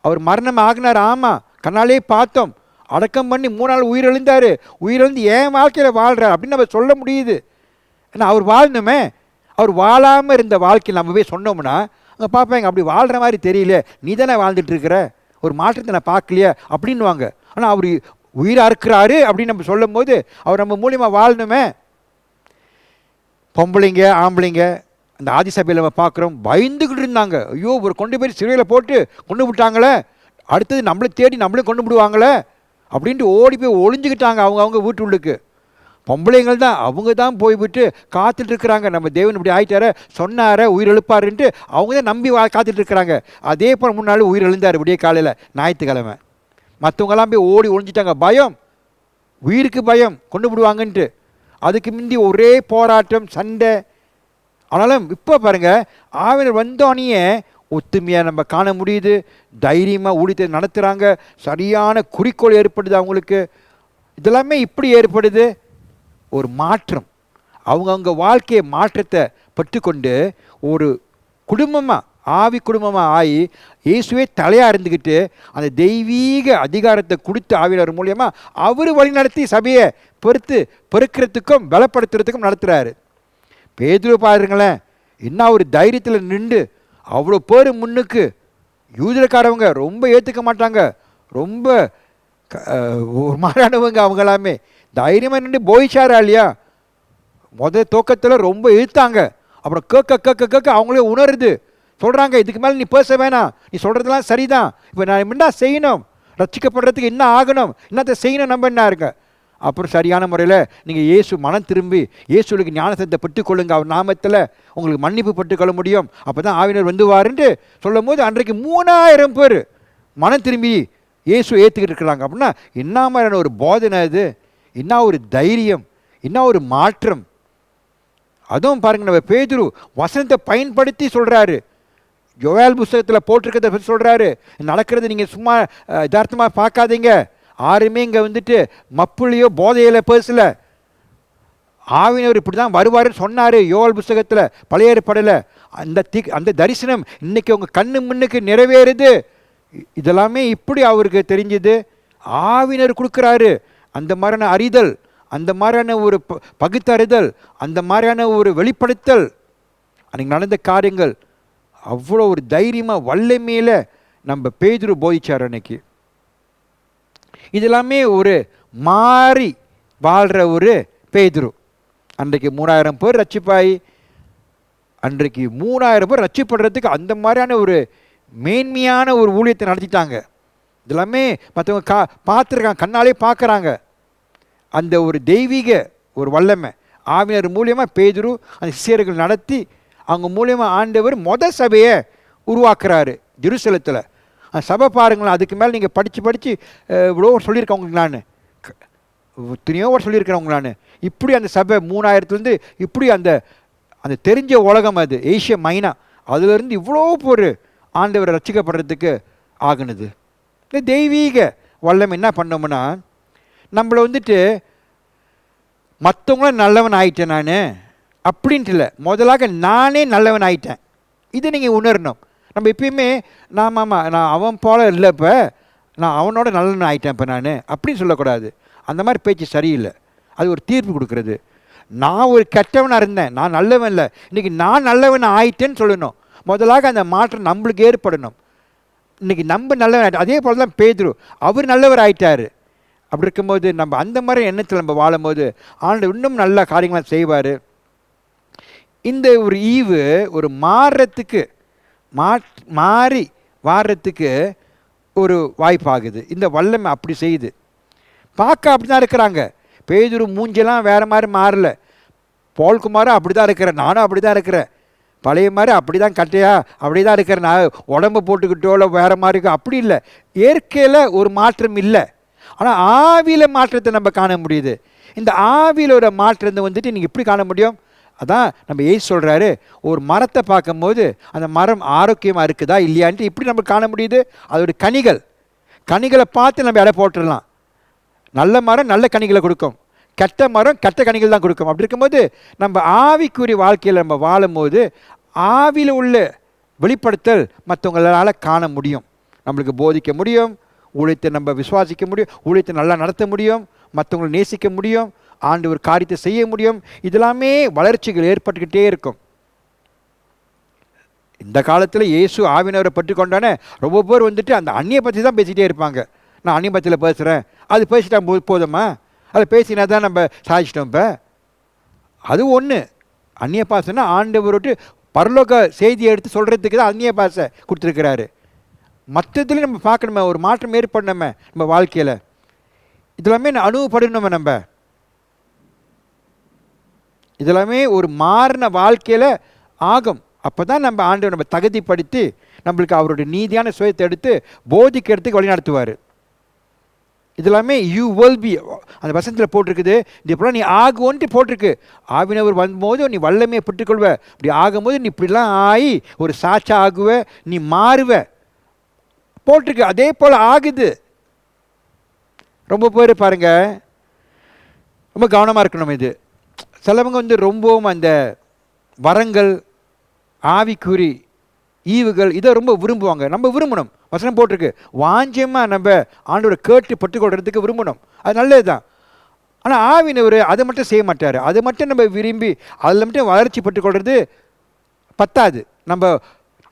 அவர் மரணம் ஆகினார், ஆமாம் கண்ணாலே பார்த்தோம், அடக்கம் பண்ணி 3 நாள் உயிரெழுந்தார், உயிரெழுந்து என் வாழ்க்கையில் வாழ்கிறார் அப்படின்னு நம்ம சொல்ல முடியுது. ஏன்னா அவர் வாழணுமே. அவர் வாழாமல் இருந்த வாழ்க்கை நம்ம போய் சொன்னோம்னா அங்கே பார்ப்பாங்க, அப்படி வாழ்கிற மாதிரி தெரியல, நீ தானே வாழ்ந்துட்டுருக்கிற, ஒரு மாற்றத்தை நான் பார்க்கலையே அப்படின்வாங்க. ஆனால் அவர் உயிராக இருக்கிறாரு அப்படின்னு நம்ம சொல்லும் போது அவர் நம்ம மூலியமாக வாழணுமே. பொம்பளைங்க ஆம்பளைங்க அந்த ஆதி சபையில் நம்ம பார்க்குறோம், பயந்துக்கிட்டு இருந்தாங்க. ஐயோ ஒரு கொண்டு போய் சிறையில் போட்டு கொண்டு விட்டாங்களே, அடுத்தது நம்மளை தேடி நம்மளையும் கொண்டு விடுவாங்களே அப்படின்ட்டு ஓடி போய் ஒளிஞ்சுக்கிட்டாங்க அவங்க வீட்டுள்ளுக்கு. பொம்பளைங்கள் தான், அவங்க தான் போய்விட்டு காத்துட்டு இருக்கிறாங்க, நம்ம தேவன் இப்படி ஆயிட்டார சொன்னார உயிர் எழுப்பாருன்ட்டு அவங்க தான் நம்பி காத்துட்டு இருக்கிறாங்க. அதே போல் முன்னாள் உயிர் எழுந்தார் விடிய காலையில் ஞாயிற்றுக்கிழமை. மற்றவங்கெல்லாம் போய் ஓடி ஒழிஞ்சிட்டாங்க, பயம், உயிருக்கு பயம், கொண்டு விடுவாங்கன்ட்டு. அதுக்கு முந்தி ஒரே போராட்டம் சண்டை. ஆனாலும் இப்போ பாருங்கள், ஆவினர் வந்தோடனே ஒத்துமையாக நம்ம காண முடியுது, தைரியமாக ஊழியத்தை நடத்துகிறாங்க, சரியான குறிக்கோள் ஏற்படுது அவங்களுக்கு. இதெல்லாமே இப்படி ஏற்படுது ஒரு மாற்றம். அவங்கவுங்க வாழ்க்கையை மாற்றத்தை பெற்றுக்கொண்டு ஒரு குடும்பமாக ஆவி குடும்பமாக ஆகி இயேசுவே தலையாக இருந்துக்கிட்டு அந்த தெய்வீக அதிகாரத்தை கொடுத்து ஆவியார் மூலியமாக அவர் வழி நடத்தி சபையை பெருக்கிறதுக்கும் பலப்படுத்துறதுக்கும் நடத்துகிறாரு. பேதுரு பாருங்களேன், என்ன ஒரு தைரியத்தில் நின்று அவ்வளோ பேர் முன்னுக்கு. யூதக்காரவங்க ரொம்ப ஏற்றுக்க மாட்டாங்க, ரொம்ப ஒரு மாதிரியானவங்க, அவங்க எல்லாமே தைரியமாக நின்று போயிச்சாரா இல்லையா. துவக்கத்தில் ரொம்ப இழுத்தாங்க, அப்புறம் கேட்க அவங்களே உணருது, சொல்கிறாங்க இதுக்கு மேலே நீ பேச வேணாம், நீ சொல்கிறதெல்லாம் சரிதான், இப்போ நான் என்ன செய்யணும், ரட்சிக்கப்படுறதுக்கு என்ன ஆகணும், என்னத்தை செய்யணும் நம்ம என்ன இருக்க. அப்புறம் சரியான முறையில் நீங்கள் இயேசு மனம் திரும்பி இயேசுக்கு ஞானத்தை பெற்றுக்கொள்ளுங்க, அவர் நாமத்தில் உங்களுக்கு மன்னிப்பு பெற்றுக்கொள்ள முடியும், அப்போ தான் ஆவினர் வந்துவாருன்ட்டு சொல்லும் போது அன்றைக்கு 3000 பேர் மனம் திரும்பி இயேசு ஏற்றுக்கிட்டு இருக்கிறாங்க. அப்படின்னா என்ன மாதிரியான ஒரு போதனை அது, என்ன ஒரு தைரியம், என்ன ஒரு மாற்றம். அதுவும் பாருங்கள், நம்ம பேதுரு வசனத்தை பயன்படுத்தி சொல்கிறாரு. யோவேல் புஸ்தகத்தில் போட்டிருக்கிறத பற்றி சொல்கிறாரு, நடக்கிறது நீங்கள் சும்மா யதார்த்தமாக பார்க்காதீங்க, யாருமே இங்கே வந்துட்டு மப்புலையோ போதையில் பேசல, ஆவினவர் இப்படி தான் வருவாருன்னு சொன்னார் யோவேல் புஸ்தகத்தில் பழைய ஏற்பாடில். அந்த தரிசனம் இன்றைக்கி உங்கள் கண்ணு முன்னுக்கு நிறைவேறுது. இதெல்லாமே இப்படி அவருக்கு தெரிஞ்சுது, ஆவினர் கொடுக்குறாரு அந்த மாதிரியான அறிதல், அந்த மாதிரியான ஒரு பகுத்தறிதல், அந்த மாதிரியான ஒரு வெளிப்படுத்தல். அன்றைக்கி நடந்த காரியங்கள் அவ்வளோ ஒரு தைரியமாக வல்லமையில் நம்ம பேதுரு போதிச்சார் அன்னைக்கு. இதெல்லாமே ஒரு மாறி வாழ்கிற ஒரு பேதுரு. அன்றைக்கு 3000 பேர் ரட்சிப்பாய், அன்றைக்கு 3000 பேர் ரட்சிப்படுறதுக்கு அந்த மாதிரியான ஒரு மேன்மையான ஒரு ஊழியத்தை நடத்திட்டாங்க. இதெல்லாமே மற்றவங்க பார்த்துருக்காங்க, கண்ணாலே பார்க்குறாங்க. அந்த ஒரு தெய்வீக ஒரு வல்லமை ஆவினர் மூலியமாக பேதுரு அந்த சிஷியர்கள் நடத்தி அவங்க மூலியமாக ஆண்டவர் சபையை உருவாக்குறாரு ஜெருசலத்தில். அந்த சபை பாருங்களேன், அதுக்கு மேலே நீங்கள் படித்து இவ்வளோ சொல்லியிருக்கேன் உங்களுக்கு. நான் எத்தனையோ வாட்டி சொல்லியிருக்கிறேன் உங்களை நான். இப்படி அந்த சபை 3000 இப்படி அந்த அந்த தெரிஞ்ச உலகம் அது ஏசியா மைனா, அதுலேருந்து இவ்வளோ பேர் ஆண்டவரை ரட்சிக்கப்படுறதுக்கு ஆகுனது. இந்த தெய்வீக வல்லம் என்ன பண்ணோம்னா, நம்மளை மற்றவங்களும் நல்லவன் ஆயிட்டேன் நான் அப்படின்ட்டு இல்லை, முதலாக நானே நல்லவன் ஆயிட்டேன். இதை நீங்கள் உணரணும். நம்ம எப்பயுமே நான் அவன் போல இல்லை, இப்போ நான் அவனோட நல்லவன் ஆயிட்டேன் இப்போ நான் அப்படின்னு சொல்லக்கூடாது. அந்த மாதிரி பேச்சு சரியில்லை. அது ஒரு தீர்ப்பு கொடுக்குறது. நான் ஒரு கெட்டவனாக இருந்தேன், நான் நல்லவன் இல்லை, இன்றைக்கி நான் நல்லவன் ஆயிட்டேன்னு சொல்லணும். முதலாக அந்த மாற்றம் நம்மளுக்கு ஏற்படணும். இன்றைக்கி நம்ம நல்லவன் ஆகிட்டோம். அதே போல் தான் பேதுரு, அவர் நல்லவர் ஆயிட்டார். அப்படி இருக்கும்போது நம்ம அந்த மாதிரி எண்ணத்தில் நம்ம வாழும்போது ஆண்டு இன்னும் நல்ல காரியங்களாம் செய்வார். இந்த ஒரு ஈவு ஒரு மாறுறதுக்கு மாறி வாடுறதுக்கு ஒரு வாய்ப்பாகுது. இந்த வல்லமை அப்படி செய்யுது. பார்க்க அப்படி தான் இருக்கிறாங்க. பேதுரு மூஞ்செல்லாம் வேறு மாதிரி மாறல. போல்குமாரும் அப்படி தான் இருக்கிறேன், நானும் அப்படி தான் இருக்கிறேன், பழைய மாதிரி அப்படி தான் கட்டையா அப்படி தான் இருக்கிறேன், நான் உடம்பு போட்டுக்கிட்டோ இல்லை வேறு மாதிரி இருக்கோ அப்படி இல்லை. இயற்கையில் ஒரு மாற்றம் இல்லை, ஆனால் ஆவியில் மாற்றத்தை நம்ம காண முடியுது. இந்த ஆவியில் ஒரு மாற்றத்தை நீங்கள் எப்படி காண முடியும்? அதான் நம்ம ஏசு சொல்கிறாரு, ஒரு மரத்தை பார்க்கும்போது அந்த மரம் ஆரோக்கியமாக இருக்குதா இல்லையான்ட்டு இப்படி நம்ம காண முடியுது. அதோட கனிகளை பார்த்து நம்ம எடை போட்டுடலாம். நல்ல மரம் நல்ல கனிகளை கொடுக்கும், கெட்ட மரம் கெட்ட கனிகள் தான் கொடுக்கும். அப்படி இருக்கும்போது நம்ம ஆவிக்குரிய வாழ்க்கையில் நம்ம வாழும்போது ஆவியில் உள்ள வெளிப்படுத்தல் மற்றவங்களால் காண முடியும், நம்மளுக்கு போதிக்க முடியும், ஊழியத்தை நம்ம விசுவாசிக்க முடியும், ஊழியத்தை நல்லா நடத்த முடியும், மற்றவங்களை நேசிக்க முடியும், ஆண்டு ஒரு காரியத்தை செய்ய முடியும். இதெல்லாமே வளர்ச்சிகள் ஏற்பட்டுக்கிட்டே இருக்கும். இந்த காலத்தில் இயேசு ஆவியானவரை பற்றி கொண்டானே ரொம்ப பேர் அந்த அந்நிய பற்றி தான் பேசிகிட்டே இருப்பாங்க. நான் அந்நிய பற்றியில் பேசுகிறேன், அது பேசிட்டா போதுமா, அதை பேசினா தான் நம்ம சாதிச்சிட்டோம். இப்போ அது ஒன்று, அந்நிய பாசைன்னா ஆண்டவரோட்டு பரலோக செய்தியை எடுத்து சொல்கிறதுக்கு தான் அந்நிய பாசை கொடுத்துருக்கிறாரு. மற்றதுலேயும் நம்ம பார்க்கணுமே, ஒரு மாற்றம் ஏற்படணுமே நம்ம வாழ்க்கையில். இதெல்லாமே அனுபவப்படணுமே. நம்ம இதெல்லாமே ஒரு மாறின வாழ்க்கையில் ஆகும். அப்போ தான் நம்ம ஆண்டவர் நம்ம தகுதிப்படுத்தி நம்மளுக்கு அவருடைய நீதியான சுயத்தை எடுத்து போதிக்கிறதுக்கு வழி நடத்துவார். இதெல்லாமே யூ வில் பி, அந்த வசனத்தில் போட்டிருக்குது, இது இப்போலாம் நீ ஆகுவோன்ட்டு போட்டிருக்கு. ஆவினவர் வரும்போது நீ வல்லமையை பெற்றுக்கொள்வ, இப்படி ஆகும்போது நீ இப்படிலாம் ஆகி ஒரு சாட்சா ஆகுவ, நீ மாறுவ போட்டிருக்கு. அதே போல் ஆகுது. ரொம்ப பேர் பாருங்கள், ரொம்ப கவனமாக இருக்கணும். இது சிலவங்க ரொம்பவும் அந்த வரங்கள் ஆவிக்குறி ஈவுகள் இதை ரொம்ப விரும்புவாங்க. நம்ம விரும்பணும். வசனம் போட்டிருக்கு, வாஞ்சியமாக நம்ம ஆண்டவரை கேட்டு பட்டுக்கொள்றதுக்கு விரும்பணும். அது நல்லது தான். ஆனால் ஆவினவர் அதை மட்டும் செய்ய மாட்டார். அதை மட்டும் நம்ம விரும்பி அதில் மட்டும் வளர்ச்சி பட்டுக்கொள்வது பத்தாது. நம்ம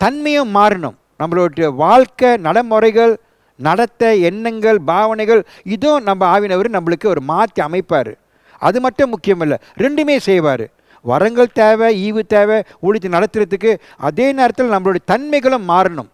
தன்மையும் மாறணும். நம்மளுடைய வாழ்க்கை நடைமுறைகள், நடத்த எண்ணங்கள், பாவனைகள் இதுவும் நம்ம ஆவினவர் நம்மளுக்கு ஒரு மாற்றி அமைப்பார். அது மட்டும் முக்கியமில்லை, ரெண்டுமே செய்வார். வரங்கள் தேவை, ஈவு தேவை, ஊழியத்தை நடத்துறதுக்கு. அதே நேரத்தில் நம்மளுடைய தன்மைகளும் மாறணும்,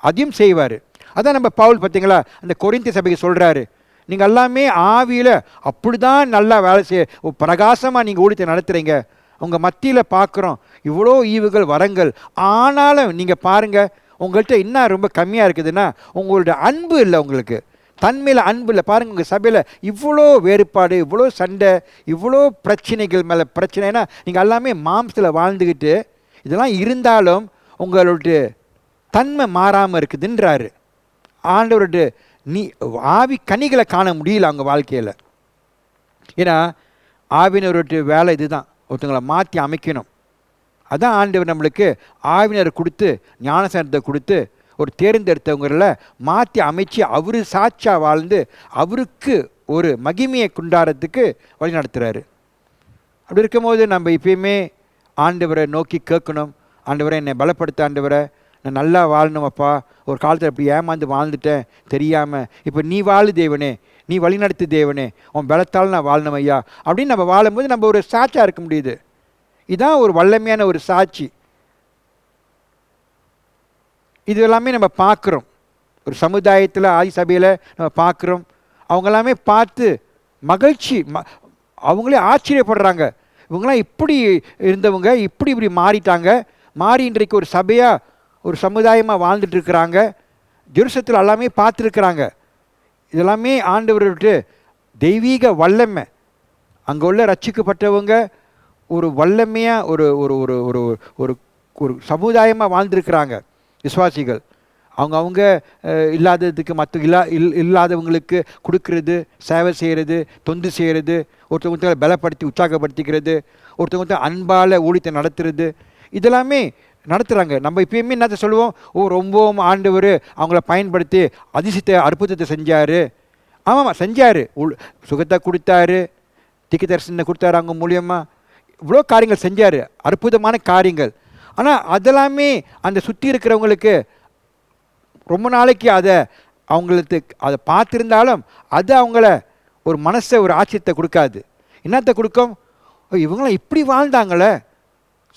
அதையும் செய்வார். அதான் நம்ம பவுல் பார்த்தீங்களா அந்த கொரிந்திய சபைக்கு சொல்கிறாரு, நீங்கள் எல்லாமே ஆவியில் அப்படி தான் நல்லா வேலை செய்ய பிரகாசமாக நீங்கள் ஊழியத்தை நடத்துகிறீங்க. உங்கள் மத்தியில் பார்க்குறோம் இவ்வளோ ஈவுகள் வரங்கள், ஆனாலும் நீங்கள் பாருங்கள் உங்கள்கிட்ட என்ன ரொம்ப கம்மியாக இருக்குதுன்னா உங்களுடைய அன்பு இல்லை, உங்களுக்கு தன்மையில் அன்பு இல்லை. பாருங்கள் உங்கள் சபையில் இவ்வளோ வேறுபாடு, இவ்வளோ சண்டை, இவ்வளோ பிரச்சனைகள் மேலே பிரச்சனைனா நீங்கள் எல்லாமே மாம்சத்தில் வாழ்ந்துக்கிட்டு இதெல்லாம் இருந்தாலும் உங்களுடைய தன்மை மாறாமல் இருக்குதுன்றாரு ஆண்டவருடைய. நீ ஆவி கனிகளை காண முடியல அவங்க வாழ்க்கையில். ஏன்னா ஆவினருடைய வேலை இதுதான், ஒருத்தங்களை மாற்றி அமைக்கணும். அதான் ஆண்டவர் நம்மளுக்கு ஆவினர் கொடுத்து ஞானசனத்தை கொடுத்து ஒரு தேர்ந்தெடுத்தவங்களில் மாற்றி அமைச்சு அவர் சாட்சா வாழ்ந்து அவருக்கு ஒரு மகிமையை கொண்டாடுறதுக்கு வழி நடத்துகிறாரு. அப்படி இருக்கும்போது நம்ம இப்பயுமே ஆண்டவரை நோக்கி கேட்கணும், ஆண்டவரை என்னை பலப்படுத்த, ஆண்டவரை நான் நல்லா வாழணும் அப்பா, ஒரு காலத்தில் இப்படி ஏமாந்து வாழ்ந்துட்டேன் தெரியாமல், இப்போ நீ வாழு தேவனே, நீ வழிநடத்து தேவனே, உன் பலத்தால் நான் வாழணும் ஐயா அப்படின்னு நம்ம வாழும்போது நம்ம ஒரு சாட்சியாக இருக்க முடியுது. இதுதான் ஒரு வல்லமையான ஒரு சாட்சி. இது எல்லாமே நம்ம பார்க்குறோம் ஒரு சமுதாயத்தில், ஆதி சபையில் நம்ம பார்க்குறோம். அவங்க எல்லாமே பார்த்து மகிழ்ச்சி, அவங்களே ஆச்சரியப்படுறாங்க. இவங்களாம் இப்படி இருந்தவங்க இப்படி மாறிட்டாங்க, மாறி இன்றைக்கு ஒரு சபையாக ஒரு சமுதாயமாக வாழ்ந்துட்டு இருக்கிறாங்க. ஜெருசலத்தில் எல்லாமே பார்த்துருக்குறாங்க. இதெல்லாமே ஆண்டவர்கிட்ட தெய்வீக வல்லமை. அங்கே உள்ள ரட்சிக்கப்பட்டவங்க ஒரு வல்லமையாக ஒரு ஒரு ஒரு ஒரு ஒரு ஒரு சமுதாயமாக வாழ்ந்துருக்கிறாங்க விசுவாசிகள். அவங்க இல்லாததுக்கு மற்ற இல்லாதவங்களுக்கு கொடுக்கறது, சேவை செய்கிறது, தொண்டு செய்கிறது, ஒருத்தவங்க பலப்படுத்தி உற்சாகப்படுத்திக்கிறது, ஒருத்தவங்க அன்பால் ஊழியத்தை நடத்துறது, இதெல்லாமே நடத்துகிறாங்க. நம்ம இப்பயுமே என்னத்தை சொல்லுவோம், ரொம்பவும் ஆண்டவர் அவங்கள பயன்படுத்தி அதிசயத்தை அற்புதத்தை செஞ்சார். ஆமாம் செஞ்சார், சுகத்தை கொடுத்தாரு, திக்கு தரிசனத்தை கொடுத்தாரு, அவங்க மூலியமாக இவ்வளோ காரியங்கள் செஞ்சார், அற்புதமான காரியங்கள். ஆனால் அதெல்லாமே அந்த சுற்றி இருக்கிறவங்களுக்கு ரொம்ப நாளைக்கு அவங்களுக்கு அதை பார்த்துருந்தாலும் அது அவங்கள ஒரு மனசை ஒரு ஆச்சரியத்தை கொடுக்காது. என்னத்தை கொடுக்கும், இவங்களாம் இப்படி வாழ்ந்தாங்களே,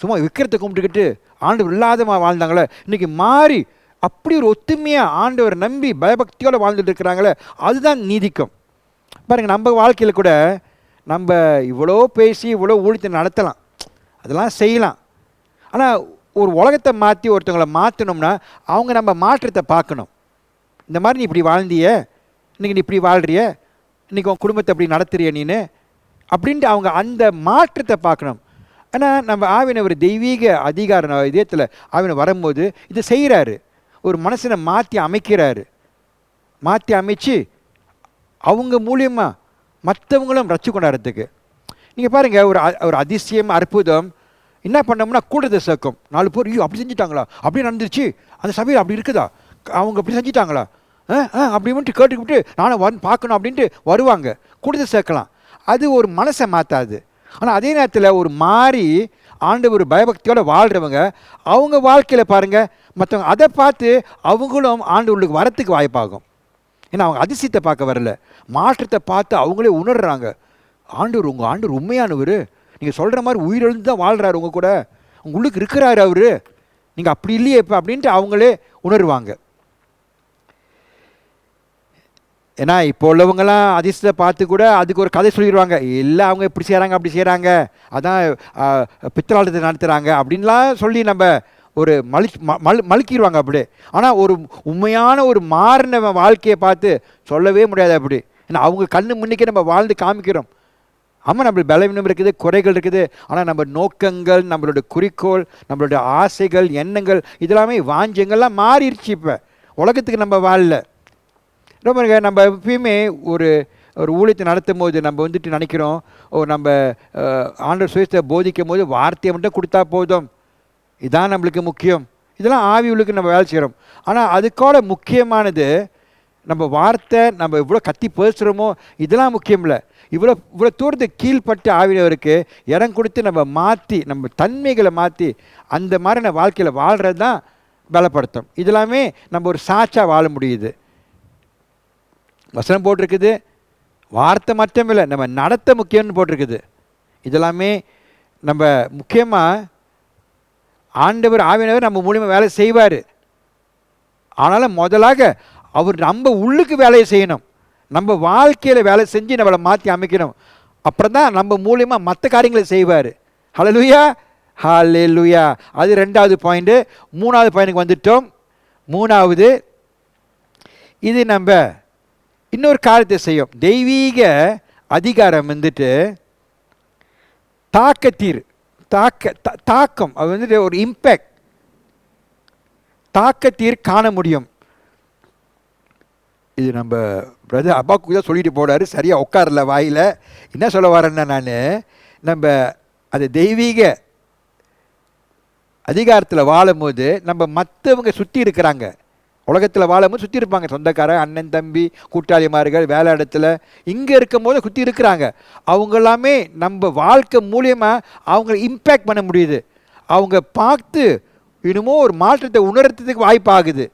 சும்மா விக்கிரத்தை கும்பிட்டுக்கிட்டு ஆண்டவர் இல்லாதமாக வாழ்ந்தாங்களே, இன்றைக்கி மாறி அப்படி ஒரு ஒத்துமையாக ஆண்டவர் நம்பி பயபக்தியோடு வாழ்ந்துட்டு இருக்கிறாங்களே, அதுதான் நீதிக்கும். பாருங்கள், நம்ம வாழ்க்கையில் கூட நம்ம இவ்வளோ பேசி இவ்வளோ ஊழியத்தை நடத்தலாம், அதெல்லாம் செய்யலாம். ஆனால் ஒரு உலகத்தை மாற்றி ஒருத்தவங்களை மாற்றணும்னா அவங்க நம்ம மாற்றத்தை பார்க்கணும். இந்த மாதிரி நீ இப்படி வாழ்ந்திய, இன்றைக்கி நீ இப்படி வாழ்கிறிய, இன்றைக்கி உன் குடும்பத்தை அப்படி நடத்துறிய நீனு அப்படின்ட்டு அவங்க அந்த மாற்றத்தை பார்க்கணும். ஆனால் நம்ம ஆவியானவர் தெய்வீக அதிகார இதயத்தில் ஆவியானவர் வரும்போது இதை செய்கிறாரு, ஒரு மனசனை மாற்றி அமைக்கிறாரு. மாற்றி அமைச்சு அவங்க மூலியமாக மற்றவங்களும் ரட்சி கொண்டாடுறதுக்கு. நீங்கள் பாருங்கள், ஒரு அதிசயம் அற்புதம் என்ன பண்ணோம்னா கூட்டத்தை சேர்க்கும். 4 பேர், ஐயோ அப்படி செஞ்சுட்டாங்களா, அப்படி நடந்துருச்சு, அந்த சபையில் அப்படி இருக்குதா, அவங்க அப்படி செஞ்சிட்டாங்களா அப்படின்ட்டு கேட்டுக்கிட்டு நானும் பார்க்கணும் அப்படின்ட்டு வருவாங்க, கூட்டத்தை சேர்க்கலாம். அது ஒரு மனசை மாற்றாது. ஆனால் அதே நேரத்தில் ஒரு மாறி ஆண்டவர் பயபக்தியோடு வாழ்கிறவங்க அவங்க வாழ்க்கையில் பாருங்கள், மற்றவங்க அதை பார்த்து அவங்களும் ஆண்டவர்களுக்கு வரத்துக்கு வாய்ப்பாகும். ஏன்னா அவங்க அதிசயத்தை பார்க்க வரல, மாற்றத்தை பார்த்து அவங்களே உணர்கிறாங்க. ஆண்டவர், உங்கள் ஆண்டவர் உண்மையானவர், நீங்கள் சொல்கிற மாதிரி உயிரெழுந்து தான் வாழ்கிறாரு, உங்கள் கூட உங்களுக்கு இருக்கிறாரு அவர், நீங்கள் அப்படி இல்லையே இப்போ அப்படின்ட்டு அவங்களே உணர்வாங்க. ஏன்னா இப்போ உள்ளவங்களாம் அதிசயத்தை பார்த்து கூட அதுக்கு ஒரு கதை சொல்லிடுவாங்க, இல்லை அவங்க இப்படி செய்கிறாங்க அப்படி செய்கிறாங்க, அதான் பித்தலாட்டத்தை நடத்துகிறாங்க அப்படின்லாம் சொல்லி நம்ம ஒரு மழுக்கிடுவாங்க அப்படியே. ஆனால் ஒரு உண்மையான ஒரு மாறின வாழ்க்கையை பார்த்து சொல்லவே முடியாது அப்படி. ஏன்னா அவங்க கண்ணு முன்னிக்கே நம்ம வாழ்ந்து காமிக்கிறோம். ஆமாம், நம்மளுக்கு பலவீனம் இருக்குது, குறைகள் இருக்குது, ஆனால் நம்ம நோக்கங்கள், நம்மளோட குறிக்கோள், நம்மளோட ஆசைகள், எண்ணங்கள், இதெல்லாமே வாஞ்சங்கள்லாம் மாறிடுச்சு. இப்போ உலகத்துக்கு நம்ம வாழல. ரொம்ப நம்ம எப்பயுமே ஒரு ஊழியத்தை நடத்தும் போது நம்ம வந்துட்டு நினைக்கிறோம், நம்ம ஆண்டவர் சுயத்தை போதிக்கும் போது வார்த்தையை மட்டும் கொடுத்தா போதும், இதான் நம்மளுக்கு முக்கியம், இதெல்லாம் ஆவியுளுக்கு நம்ம வேலை செய்கிறோம். ஆனால் அதுக்கோட முக்கியமானது நம்ம வார்த்தை, நம்ம இவ்வளோ கத்தி பேசுகிறோமோ இதெல்லாம் முக்கியம் இல்லை. இவ்வளோ தூரத்துக்கு கீழ்பட்டு ஆவியவருக்கு இடம் கொடுத்து நம்ம மாற்றி, நம்ம தன்மைகளை மாற்றி அந்த மாதிரி நம்ம வாழ்க்கையில் வாழ்கிறது தான் பலப்படுத்தும். இதெல்லாமே நம்ம ஒரு சாட்சா வாழ முடியுது. வசனம் போட்டிருக்குது, வார்த்தை மட்டும் இல்லை, நம்ம நடத்த முக்கியம்னு போட்டிருக்குது. இதெல்லாமே நம்ம முக்கியமாக ஆண்டவர் ஆவியானவர் நம்ம மூலியமாக வேலை செய்வார். ஆனாலும் முதலாக அவர் நம்ம உள்ளுக்கு வேலையை செய்யணும், நம்ம வாழ்க்கையில் வேலை செஞ்சு நம்மளை மாற்றி அமைக்கணும். அப்புறம் தான் நம்ம மூலியமாக மற்ற காரியங்களை செய்வார். ஹல்லேலூயா, ஹல்லேலூயா. அது 2வது பாயிண்ட்டு. 3வது பாயிண்ட்டுக்கு வந்துட்டோம். 3வது, இது நம்ம இன்னொரு காரியத்தை செய்யும். தெய்வீக அதிகாரம் வந்துட்டு தாக்கம், அது வந்துட்டு ஒரு இம்பேக்ட், தாக்கத்தீர் காண முடியும். இது நம்ம பிரதர் அப்பாவுக்கு தான் சொல்லிட்டு போனார், சரியாக உட்காரல வாயில். என்ன சொல்ல வரேன்னா, நான் நம்ம அது தெய்வீக அதிகாரத்தில் வாழும்போது நம்ம மற்றவங்க சுற்றி இருக்கிறாங்க, உலகத்தில் வாழும்போது சுற்றி இருப்பாங்க, சொந்தக்காரன், அண்ணன் தம்பி, கூட்டாளிமார்கள், வேலை இடத்துல, இங்கே இருக்கும் போது சுற்றி இருக்கிறாங்க. அவங்க எல்லாமே நம்ம வாழ்க்கை மூலியமாக அவங்கள இம்பேக்ட் பண்ண முடியுது. அவங்க பார்த்து இன்னமும் ஒரு மாற்றத்தை உணர்றதுக்கு வாய்ப்பாகுது.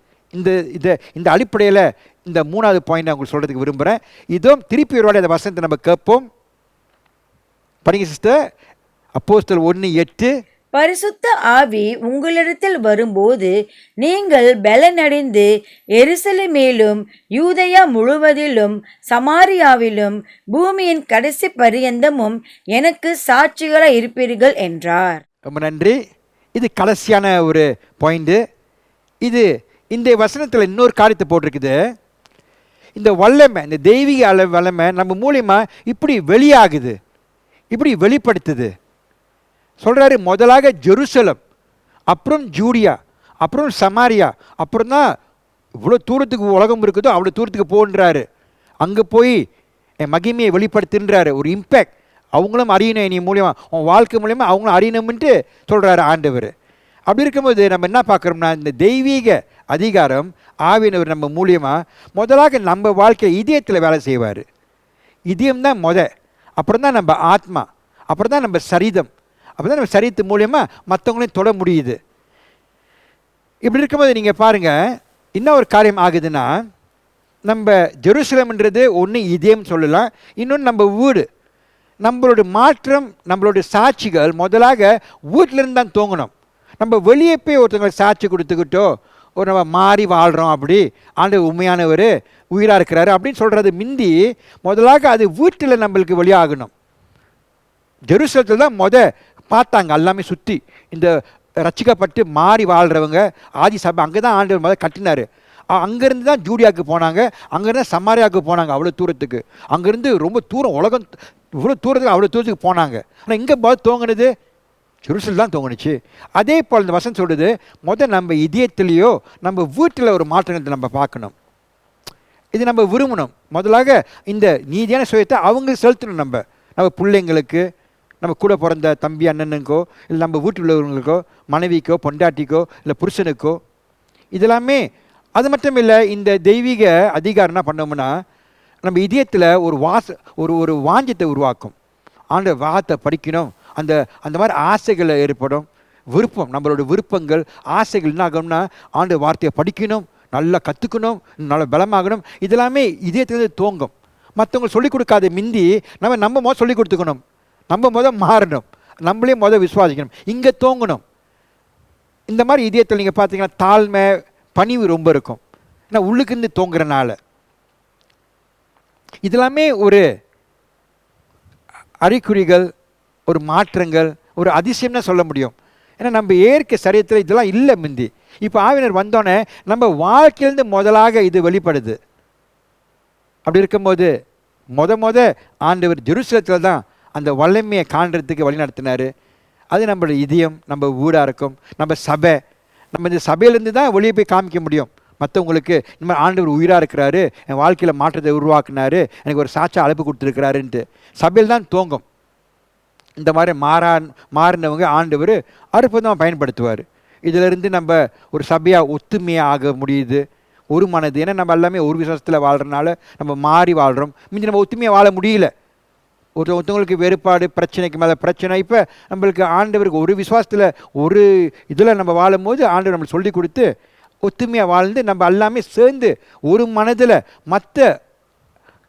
இந்த அடிப்படையில் இந்த 3வது பாயிண்ட் நான் உங்களுக்கு சொல்கிறதுக்கு விரும்புகிறேன். இதுவும் திருப்பி ஒருவாடி அந்த வசனத்தை நம்ம கேட்போம். படிங்க சிஸ்டர். அப்போஸ்தலர் 1:8. பரிசுத்த ஆவி உங்களிடத்தில் வரும்போது நீங்கள் பலனடைந்து எருசலேமிலும் யூதேயா முழுவதிலும் சமாரியாவிலும் பூமியின் கடைசி பரியந்தமும் எனக்கு சாட்சிகளாய் இருப்பீர்கள் என்றார். ரொம்ப நன்றி. இது கடைசியான ஒரு பாயிண்ட். இது இந்த வசனத்தில் இன்னொரு காரியத்தை போட்டிருக்குது. இந்த வல்லமை, இந்த தெய்வீக வல்லமை நம்ம மூலியமா இப்படி வெளியாகுது, இப்படி வெளிப்படுத்துது. சொல்கிறாரு, முதலாக ஜெருசலம், அப்புறம் ஜூடியா, அப்புறம் சமாரியா, அப்புறம் தான் இவ்வளோ தூரத்துக்கு உலகம் இருக்குதோ அவ்வளோ தூரத்துக்கு போன்றாரு. அங்கே போய் என் மகிமையை வெளிப்படுத்துன்றாரு. ஒரு இம்பேக்ட் அவங்களும் அறியணும், நீ மூலியமாக உன் வாழ்க்கை மூலியமாக அவங்களும் அறியணும்ன்ட்டு சொல்கிறாரு ஆண்டவர். அப்படி இருக்கும்போது நம்ம என்ன பார்க்குறோம்னா, இந்த தெய்வீக அதிகாரம் ஆவியானவர் நம்ம மூலியமாக முதலாக நம்ம வாழ்க்கை இதயத்தில் வேலை செய்வார். இதயம் தான் அப்புறம் தான் நம்ம ஆத்மா, அப்புறம் தான் நம்ம சரீரம், அப்போ தான் நம்ம சரீரத்து மூலியமாக மற்றவங்களையும் தொட முடியுது. இப்படி இருக்கும்போது நீங்கள் பாருங்கள், என்ன ஒரு காரியம் ஆகுதுன்னா, நம்ம ஜெருசலம்ன்றது ஒன்று இதயம் சொல்லலாம், இன்னொன்று நம்ம வீடு. நம்மளோட மாற்றம், நம்மளோட சாட்சிகள் முதலாக வீட்டிலேருந்து தான் தூங்கணும். நம்ம வெளியே போய் ஒருத்தவங்களுக்கு சாட்சி கொடுத்துக்கிட்டோ, ஒரு நம்ம மாறி வாழ்கிறோம், அப்படி ஆண்டவர் உண்மையானவர் உயிராக இருக்கிறாரு அப்படின்னு சொல்கிறது மிந்தி முதலாக அது வீட்டில் நம்மளுக்கு வெளியாகணும். ஜெருசலத்தில் தான் பார்த்தாங்க எல்லாமே சுற்றி இந்த ரட்சிக்கப்பட்டு மாறி வாழ்கிறவங்க ஆதி சபை அங்கே தான் ஆண்டவர் கட்டினார். அங்கேருந்து தான் ஜூடியாவுக்கு போனாங்க, அங்கேருந்து சமாரியாவுக்கு போனாங்க, அவ்வளோ தூரத்துக்கு. அங்கேருந்து ரொம்ப தூரம், உலகம் இவ்வளோ தூரத்துக்கு அவ்வளோ தூரத்துக்கு போனாங்க. ஆனால் இங்கே தோங்கினது ஜெருசலம் தான் தோங்குனுச்சு. அதே போல் இந்த வசனம் சொல்லுது, நம்ம இதயத்திலேயோ நம்ம வீட்டில் ஒரு மாற்றத்தை நம்ம பார்க்கணும். இது நம்ம விரும்பணும். முதலாக இந்த நீதியான சுயத்தை அவங்க செலுத்தணும். நம்ம பிள்ளைங்களுக்கு, நம்ம கூட பிறந்த தம்பி அண்ணனுக்கோ, இல்லை நம்ம வீட்டில் உள்ளவங்களுக்கோ, மனைவிக்கோ, பொண்டாட்டிக்கோ, இல்லை புருஷனுக்கோ, இதெல்லாமே. அது மட்டும் இல்லை, இந்த தெய்வீக அதிகாரம் என்ன பண்ணோம்னா, நம்ம இதயத்தில் ஒரு வாஞ்சத்தை உருவாக்கும். ஆண்ட வார்த்தை படிக்கணும், அந்த மாதிரி ஆசைகள் ஏற்படும். விருப்பம், நம்மளோட விருப்பங்கள் ஆசைகள் என்ன ஆகணும்னா, ஆண்டு வார்த்தையை படிக்கணும், நல்லா கற்றுக்கணும், நல்லா பலமாகணும், இதெல்லாமே இதயத்துலேருந்து தோங்கும். மற்றவங்க சொல்லிக் கொடுக்காத மிந்தி நம்ம சொல்லிக் கொடுத்துக்கணும், நம்ம மாறணும், நம்மளே விசுவாசிக்கணும், இங்கே தோங்கணும். இந்த மாதிரி இதயத்தில் நீங்கள் பார்த்தீங்கன்னா தாழ்மை, பணிவு ரொம்ப இருக்கும். ஏன்னா உள்ளுக்குன்னு தோங்குறனால. இதெல்லாமே ஒரு அறிகுறிகள், ஒரு மாற்றங்கள், ஒரு அதிசயம்னு சொல்ல முடியும். ஏன்னா நம்ம ஏற்க சரீரத்தில் இதெல்லாம் இல்லை மிந்தி. இப்போ ஆவியானவர் வந்தோடனே நம்ம வாழ்க்கையிலேருந்து முதலாக இது வெளிப்படுது. அப்படி இருக்கும்போது ஆண்டவர் ஜெருசலத்தில் தான் அந்த வல்லமையை காண்றதுக்கு வழி நடத்தினார். அது நம்மளோட இதயம், நம்ம வீடாக இருக்கும், நம்ம சபை. நம்ம இந்த சபையிலேருந்து தான் வெளியே போய் காமிக்க முடியும் மற்றவங்களுக்கு, இந்த மாதிரி ஆண்டவர் உயிராக இருக்கிறாரு, என் வாழ்க்கையில் மாற்றத்தை உருவாக்குனாரு, எனக்கு ஒரு சாட்சி அழைப்பு கொடுத்துருக்கிறாருன்ட்டு சபையில் தான் தோங்கும். இந்த மாதிரி மாறினவங்க ஆண்டவர் அற்புதமாக பயன்படுத்துவார். இதிலிருந்து நம்ம ஒரு சபையாக ஒத்துமையாக ஆக முடியுது, ஒரு மனது. ஏன்னா நம்ம எல்லாமே ஒரு விசுவாசத்தில் வாழ்கிறனால நம்ம மாறி வாழ்கிறோம். முந்தி நம்ம ஒத்துமையாக வாழ முடியல, ஒருத்தவங்களுக்கு வேறுபாடு, பிரச்சனைக்கு மேலே பிரச்சனை. இப்போ நம்மளுக்கு ஆண்டவருக்கு ஒரு விசுவாசத்தில் ஒரு இதில் நம்ம வாழும்போது ஆண்டவர் நம்மளுக்கு சொல்லி கொடுத்து ஒத்துமையாக வாழ்ந்து நம்ம எல்லாமே சேர்ந்து ஒரு மனதில் மற்ற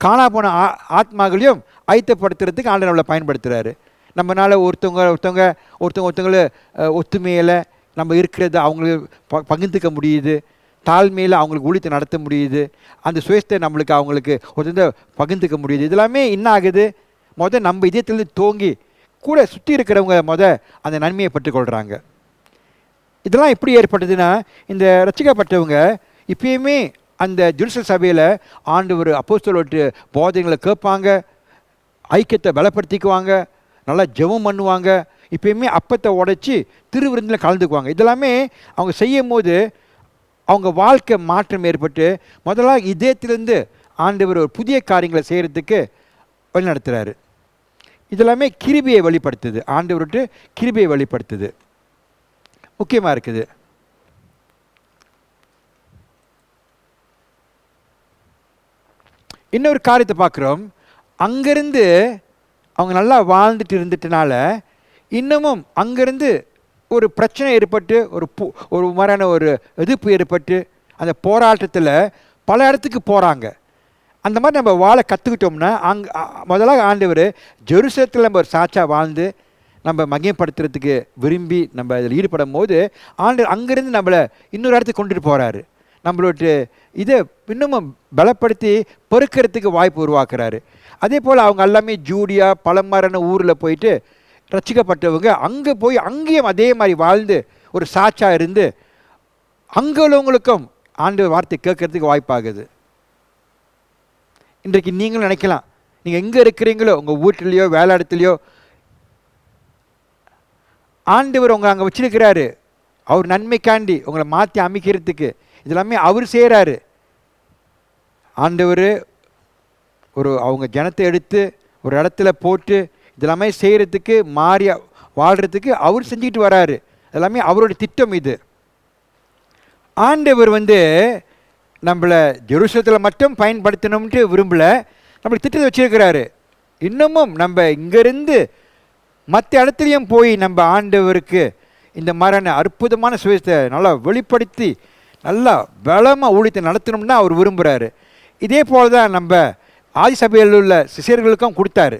காணா போன ஆத்மாக்களையும் ஆயத்தப்படுத்துறதுக்கு ஆண்டவர் நம்மளை பயன்படுத்துகிறாரு. நம்மளால் ஒருத்தவங்களை ஒத்துமையில் நம்ம இருக்கிறத அவங்களுக்கு பகிர்ந்துக்க முடியுது, தாழ்மையில் அவங்களுக்கு ஊழியத்தை நடத்த முடியுது, அந்த சுயத்தை நம்மளுக்கு அவங்களுக்கு ஒருத்தந்த பகிர்ந்துக்க முடியுது. இதெல்லாமே என்ன ஆகுது, நம்ம இதயத்திலேருந்து தோங்கி கூட சுற்றி இருக்கிறவங்க அந்த நன்மையை பெற்றுக்கொள்கிறாங்க. இதெல்லாம் எப்படி ஏற்பட்டதுன்னா, இந்த ரட்சிக்கப்பட்டவங்க இப்பயுமே அந்த ஜெருசலேம் சபையில் ஆண்டவர் அப்போஸ்தலரோட போதனைகளை கேட்பாங்க, ஐக்கியத்தை பலப்படுத்திக்குவாங்க, நல்லா ஜெபம் பண்ணுவாங்க, இப்பயுமே அப்பத்தை உடைச்சி திருவிருந்தில் கலந்துக்குவாங்க. இதெல்லாமே அவங்க செய்யும் போது அவங்க வாழ்க்கை மாற்றம் ஏற்பட்டு முதலாக இதயத்திலேருந்து ஆண்டவர் ஒரு புதிய காரியங்களை செய்கிறதுக்கு வழி நடத்துகிறாரு. இதெல்லாமே கிருபையை வெளிப்படுத்துது, ஆண்டவர்கிட்ட கிருபையை வெளிப்படுத்துது, முக்கியமாக இருக்குது. இன்னொரு காரியத்தை பார்க்குறோம், அங்கேருந்து அவங்க நல்லா வாழ்ந்துட்டு இருந்துட்டனால இன்னமும் அங்கேருந்து ஒரு பிரச்சனை ஏற்பட்டு ஒரு மாதிரியான ஒரு எதிர்ப்பு ஏற்பட்டு அந்த போராட்டத்தில் பல இடத்துக்கு போகிறாங்க. அந்த மாதிரி நம்ம வாழ கற்றுக்கிட்டோம்னா முதலாக ஆண்டவர் ஜெருசலேத்தில் நம்ம ஒரு சாட்சியாக வாழ்ந்து நம்ம மகிமைப்படுத்துறதுக்கு விரும்பி நம்ம அதில் ஈடுபடும் போது ஆண்டவர் அங்கேருந்து நம்மளை இன்னொரு இடத்துக்கு கொண்டுட்டு போகிறாரு. நம்மளோட இதை இன்னமும் பலப்படுத்தி பொறுக்கிறதுக்கு வாய்ப்பு உருவாக்குறாரு. அதே போல் அவங்க எல்லாமே ஜூடியா பலமாரான ஊரில் போயிட்டு ரட்சிக்கப்பட்டவங்க அங்கே போய் அங்கேயும் அதே மாதிரி வாழ்ந்து ஒரு சாட்சியாக இருந்து அங்கே உள்ளவங்களுக்கும் ஆண்டவர் வார்த்தை கேட்கறதுக்கு வாய்ப்பாகுது. இன்றைக்கு நீங்களும் நினைக்கலாம், நீங்கள் எங்கே இருக்கிறீங்களோ, உங்கள் வீட்டிலையோ வேலை இடத்துலையோ ஆண்டவர் உங்களை அங்கே வச்சிருக்கிறாரு. அவர் நன்மைக்காண்டி உங்களை மாற்றி அமைக்கிறதுக்கு இதெல்லாமே அவர் செய்கிறாரு. ஆண்டவர் அவங்க ஜனத்தை எடுத்து ஒரு இடத்துல போட்டு இதெல்லாமே செய்கிறதுக்கு மாறி வாழ்கிறதுக்கு அவர் செஞ்சுக்கிட்டு வராரு. எல்லாமே அவருடைய திட்டம். இது ஆண்டவர் நம்மளை ஜெருசலத்தில் மட்டும் பயன்படுத்தணும்ட்டு விரும்பலை, நம்மளுக்கு திட்டத்தை வச்சுருக்கிறாரு. இன்னமும் நம்ம இங்கேருந்து மற்ற இடத்துலையும் போய் நம்ம ஆண்டவருக்கு இந்த மாதிரியான அற்புதமான சுவிசேஷத்தை நல்லா வெளிப்படுத்தி நல்லா பலமாக ஊழியத்தை நடத்தணும்னு தான் அவர் விரும்புகிறாரு. இதே போல் தான் நம்ம ஆதி சபையில் உள்ள சிஷியர்களுக்கும் கொடுத்தாரு.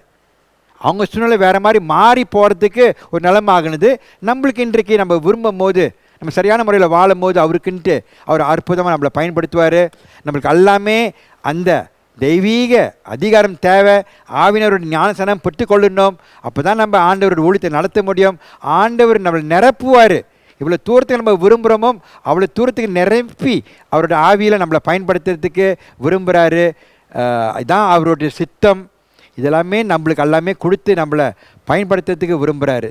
அவங்க சூழ்நிலை வேறு மாதிரி மாறி போகிறதுக்கு ஒரு நிலைமை ஆகுனது. நம்மளுக்கு இன்றைக்கு நம்ம விரும்பும் போது, நம்ம சரியான முறையில் வாழும் போது அவருக்குன்ட்டு அவர் அற்புதமாக நம்மளை பயன்படுத்துவார். நம்மளுக்கு எல்லாமே அந்த தெய்வீக அதிகாரம் தேவை. ஆவியினருடைய ஞானசனம் பெற்றுக்கொள்ளணும். அப்போ தான் நம்ம ஆண்டவருடைய ஊழியத்தை நடத்த முடியும். ஆண்டவர் நம்மளை நிரப்புவார். இவ்வளோ தூரத்துக்கு நம்ம விரும்புகிறோமோ அவ்வளோ தூரத்துக்கு நிரப்பி அவரோட ஆவியில் நம்மளை பயன்படுத்துறதுக்கு விரும்புகிறாரு. இதுதான் அவருடைய சித்தம். இதெல்லாமே நம்மளுக்கு எல்லாமே கொடுத்து நம்மளை பயன்படுத்துறதுக்கு விரும்புகிறாரு.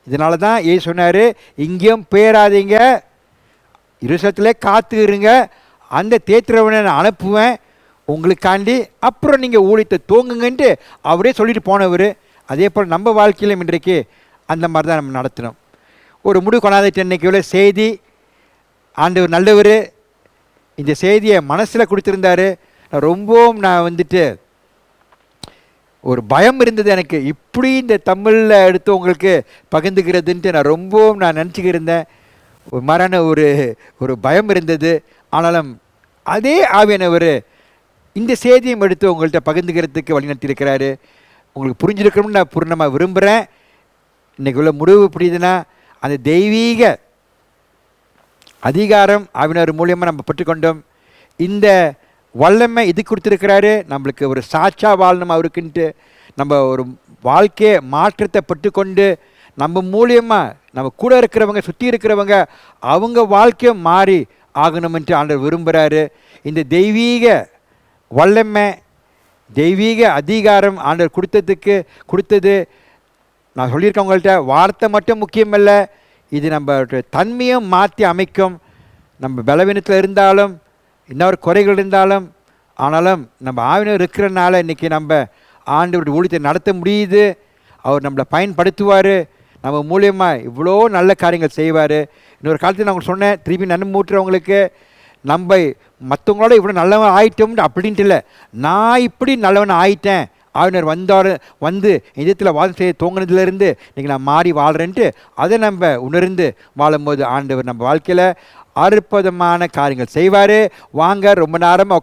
இதனால தான் ஏன் சொன்னார், இங்கேயும் பேராதீங்க, இருசத்திலே காத்துக்கிறீங்க, அந்த தேத்திரவனை நான் அனுப்புவேன் உங்களுக்காண்டி, அப்புறம் நீங்கள் ஊழியத்தை தூங்குங்கன்ட்டு அவரே சொல்லிட்டு போனவர். அதே போல் நம்ம வாழ்க்கையிலும் இன்றைக்கு அந்த மாதிரி தான் நம்ம நடத்தணும். ஒரு முடிவு கொண்டாந்துட்டு இன்றைக்கி உள்ள செய்தி, ஆண்டவர் நல்லவர், இந்த செய்தியை மனசில் கொடுத்துருந்தாரு. ரொம்பவும் நான் ஒரு பயம் இருந்தது எனக்கு, இப்படி இந்த தமிழில் எடுத்து உங்களுக்கு பகிர்ந்துக்கிறதுன்ட்டு நான் நினச்சிக்கிருந்தேன். ஒரு மாதிரியான ஒரு பயம் இருந்தது. ஆனாலும் அதே ஆவியானவர் இந்த செய்தியும் எடுத்து உங்கள்கிட்ட பகிர்ந்துக்கிறதுக்கு வழிநடத்தியிருக்கிறாரு. உங்களுக்கு புரிஞ்சிருக்கணும்னு நான் பூர்ணமாக விரும்புகிறேன். இன்றைக்கி உள்ள முடிவு புரியுதுன்னா, அந்த தெய்வீக அதிகாரம் ஆவியானவர் மூலியமாக நம்ம பெற்றுக்கொண்டோம். இந்த வல்லமை இது கொடுத்துருக்கிறாரு. நம்மளுக்கு ஒரு சாட்சா வாழணும் அவருக்குன்ட்டு, நம்ம ஒரு வாழ்க்கையை மாற்றத்தை பெற்றுக்கொண்டு நம்ம மூலியமாக நம்ம கூட இருக்கிறவங்க சுற்றி இருக்கிறவங்க அவங்க வாழ்க்கையை மாறி ஆகணும்ன்ட்டு ஆண்டவர் விரும்புகிறாரு. இந்த தெய்வீக வல்லமை தெய்வீக அதிகாரம் ஆண்டவர் கொடுத்தது நான் சொல்லியிருக்கேன் உங்கள்கிட்ட, வார்த்தை மட்டும் முக்கியமல்ல, இது நம்ம தன்மையும் மாற்றி அமைக்கும். நம்ம பலவீனத்தில் இருந்தாலும் இன்னொரு குறைகள் இருந்தாலும், ஆனாலும் நம்ம ஆவினர் இருக்கிறனால இன்றைக்கி நம்ம ஆண்டவருடைய ஊழியத்தை நடத்த முடியுது. அவர் நம்மளை பயன்படுத்துவார். நம்ம மூலியமாக இவ்வளோ நல்ல காரியங்கள் செய்வார். இன்னொரு காலத்தில் நான் உங்களுக்கு சொன்னேன், திருப்பி நன்மை ஊட்டுறவங்களுக்கு நம்ம மற்றவங்களோட இவ்வளோ நல்லவன் ஆகிட்டோம்னு அப்படின்ட்டு இல்லை, நான் இப்படி நல்லவன் ஆகிட்டேன், ஆவினர் இதயத்தில் வாதம் செய்ய தோங்கினதுலேருந்து இன்றைக்கி நான் மாறி வாழ்கிறேன்ட்டு அதை நம்ம உணர்ந்து வாழும்போது ஆண்டவர் நம்ம வாழ்க்கையில் அற்புதமான காரியங்கள் செய்வார். வாங்க, ரொம்ப நேரமாக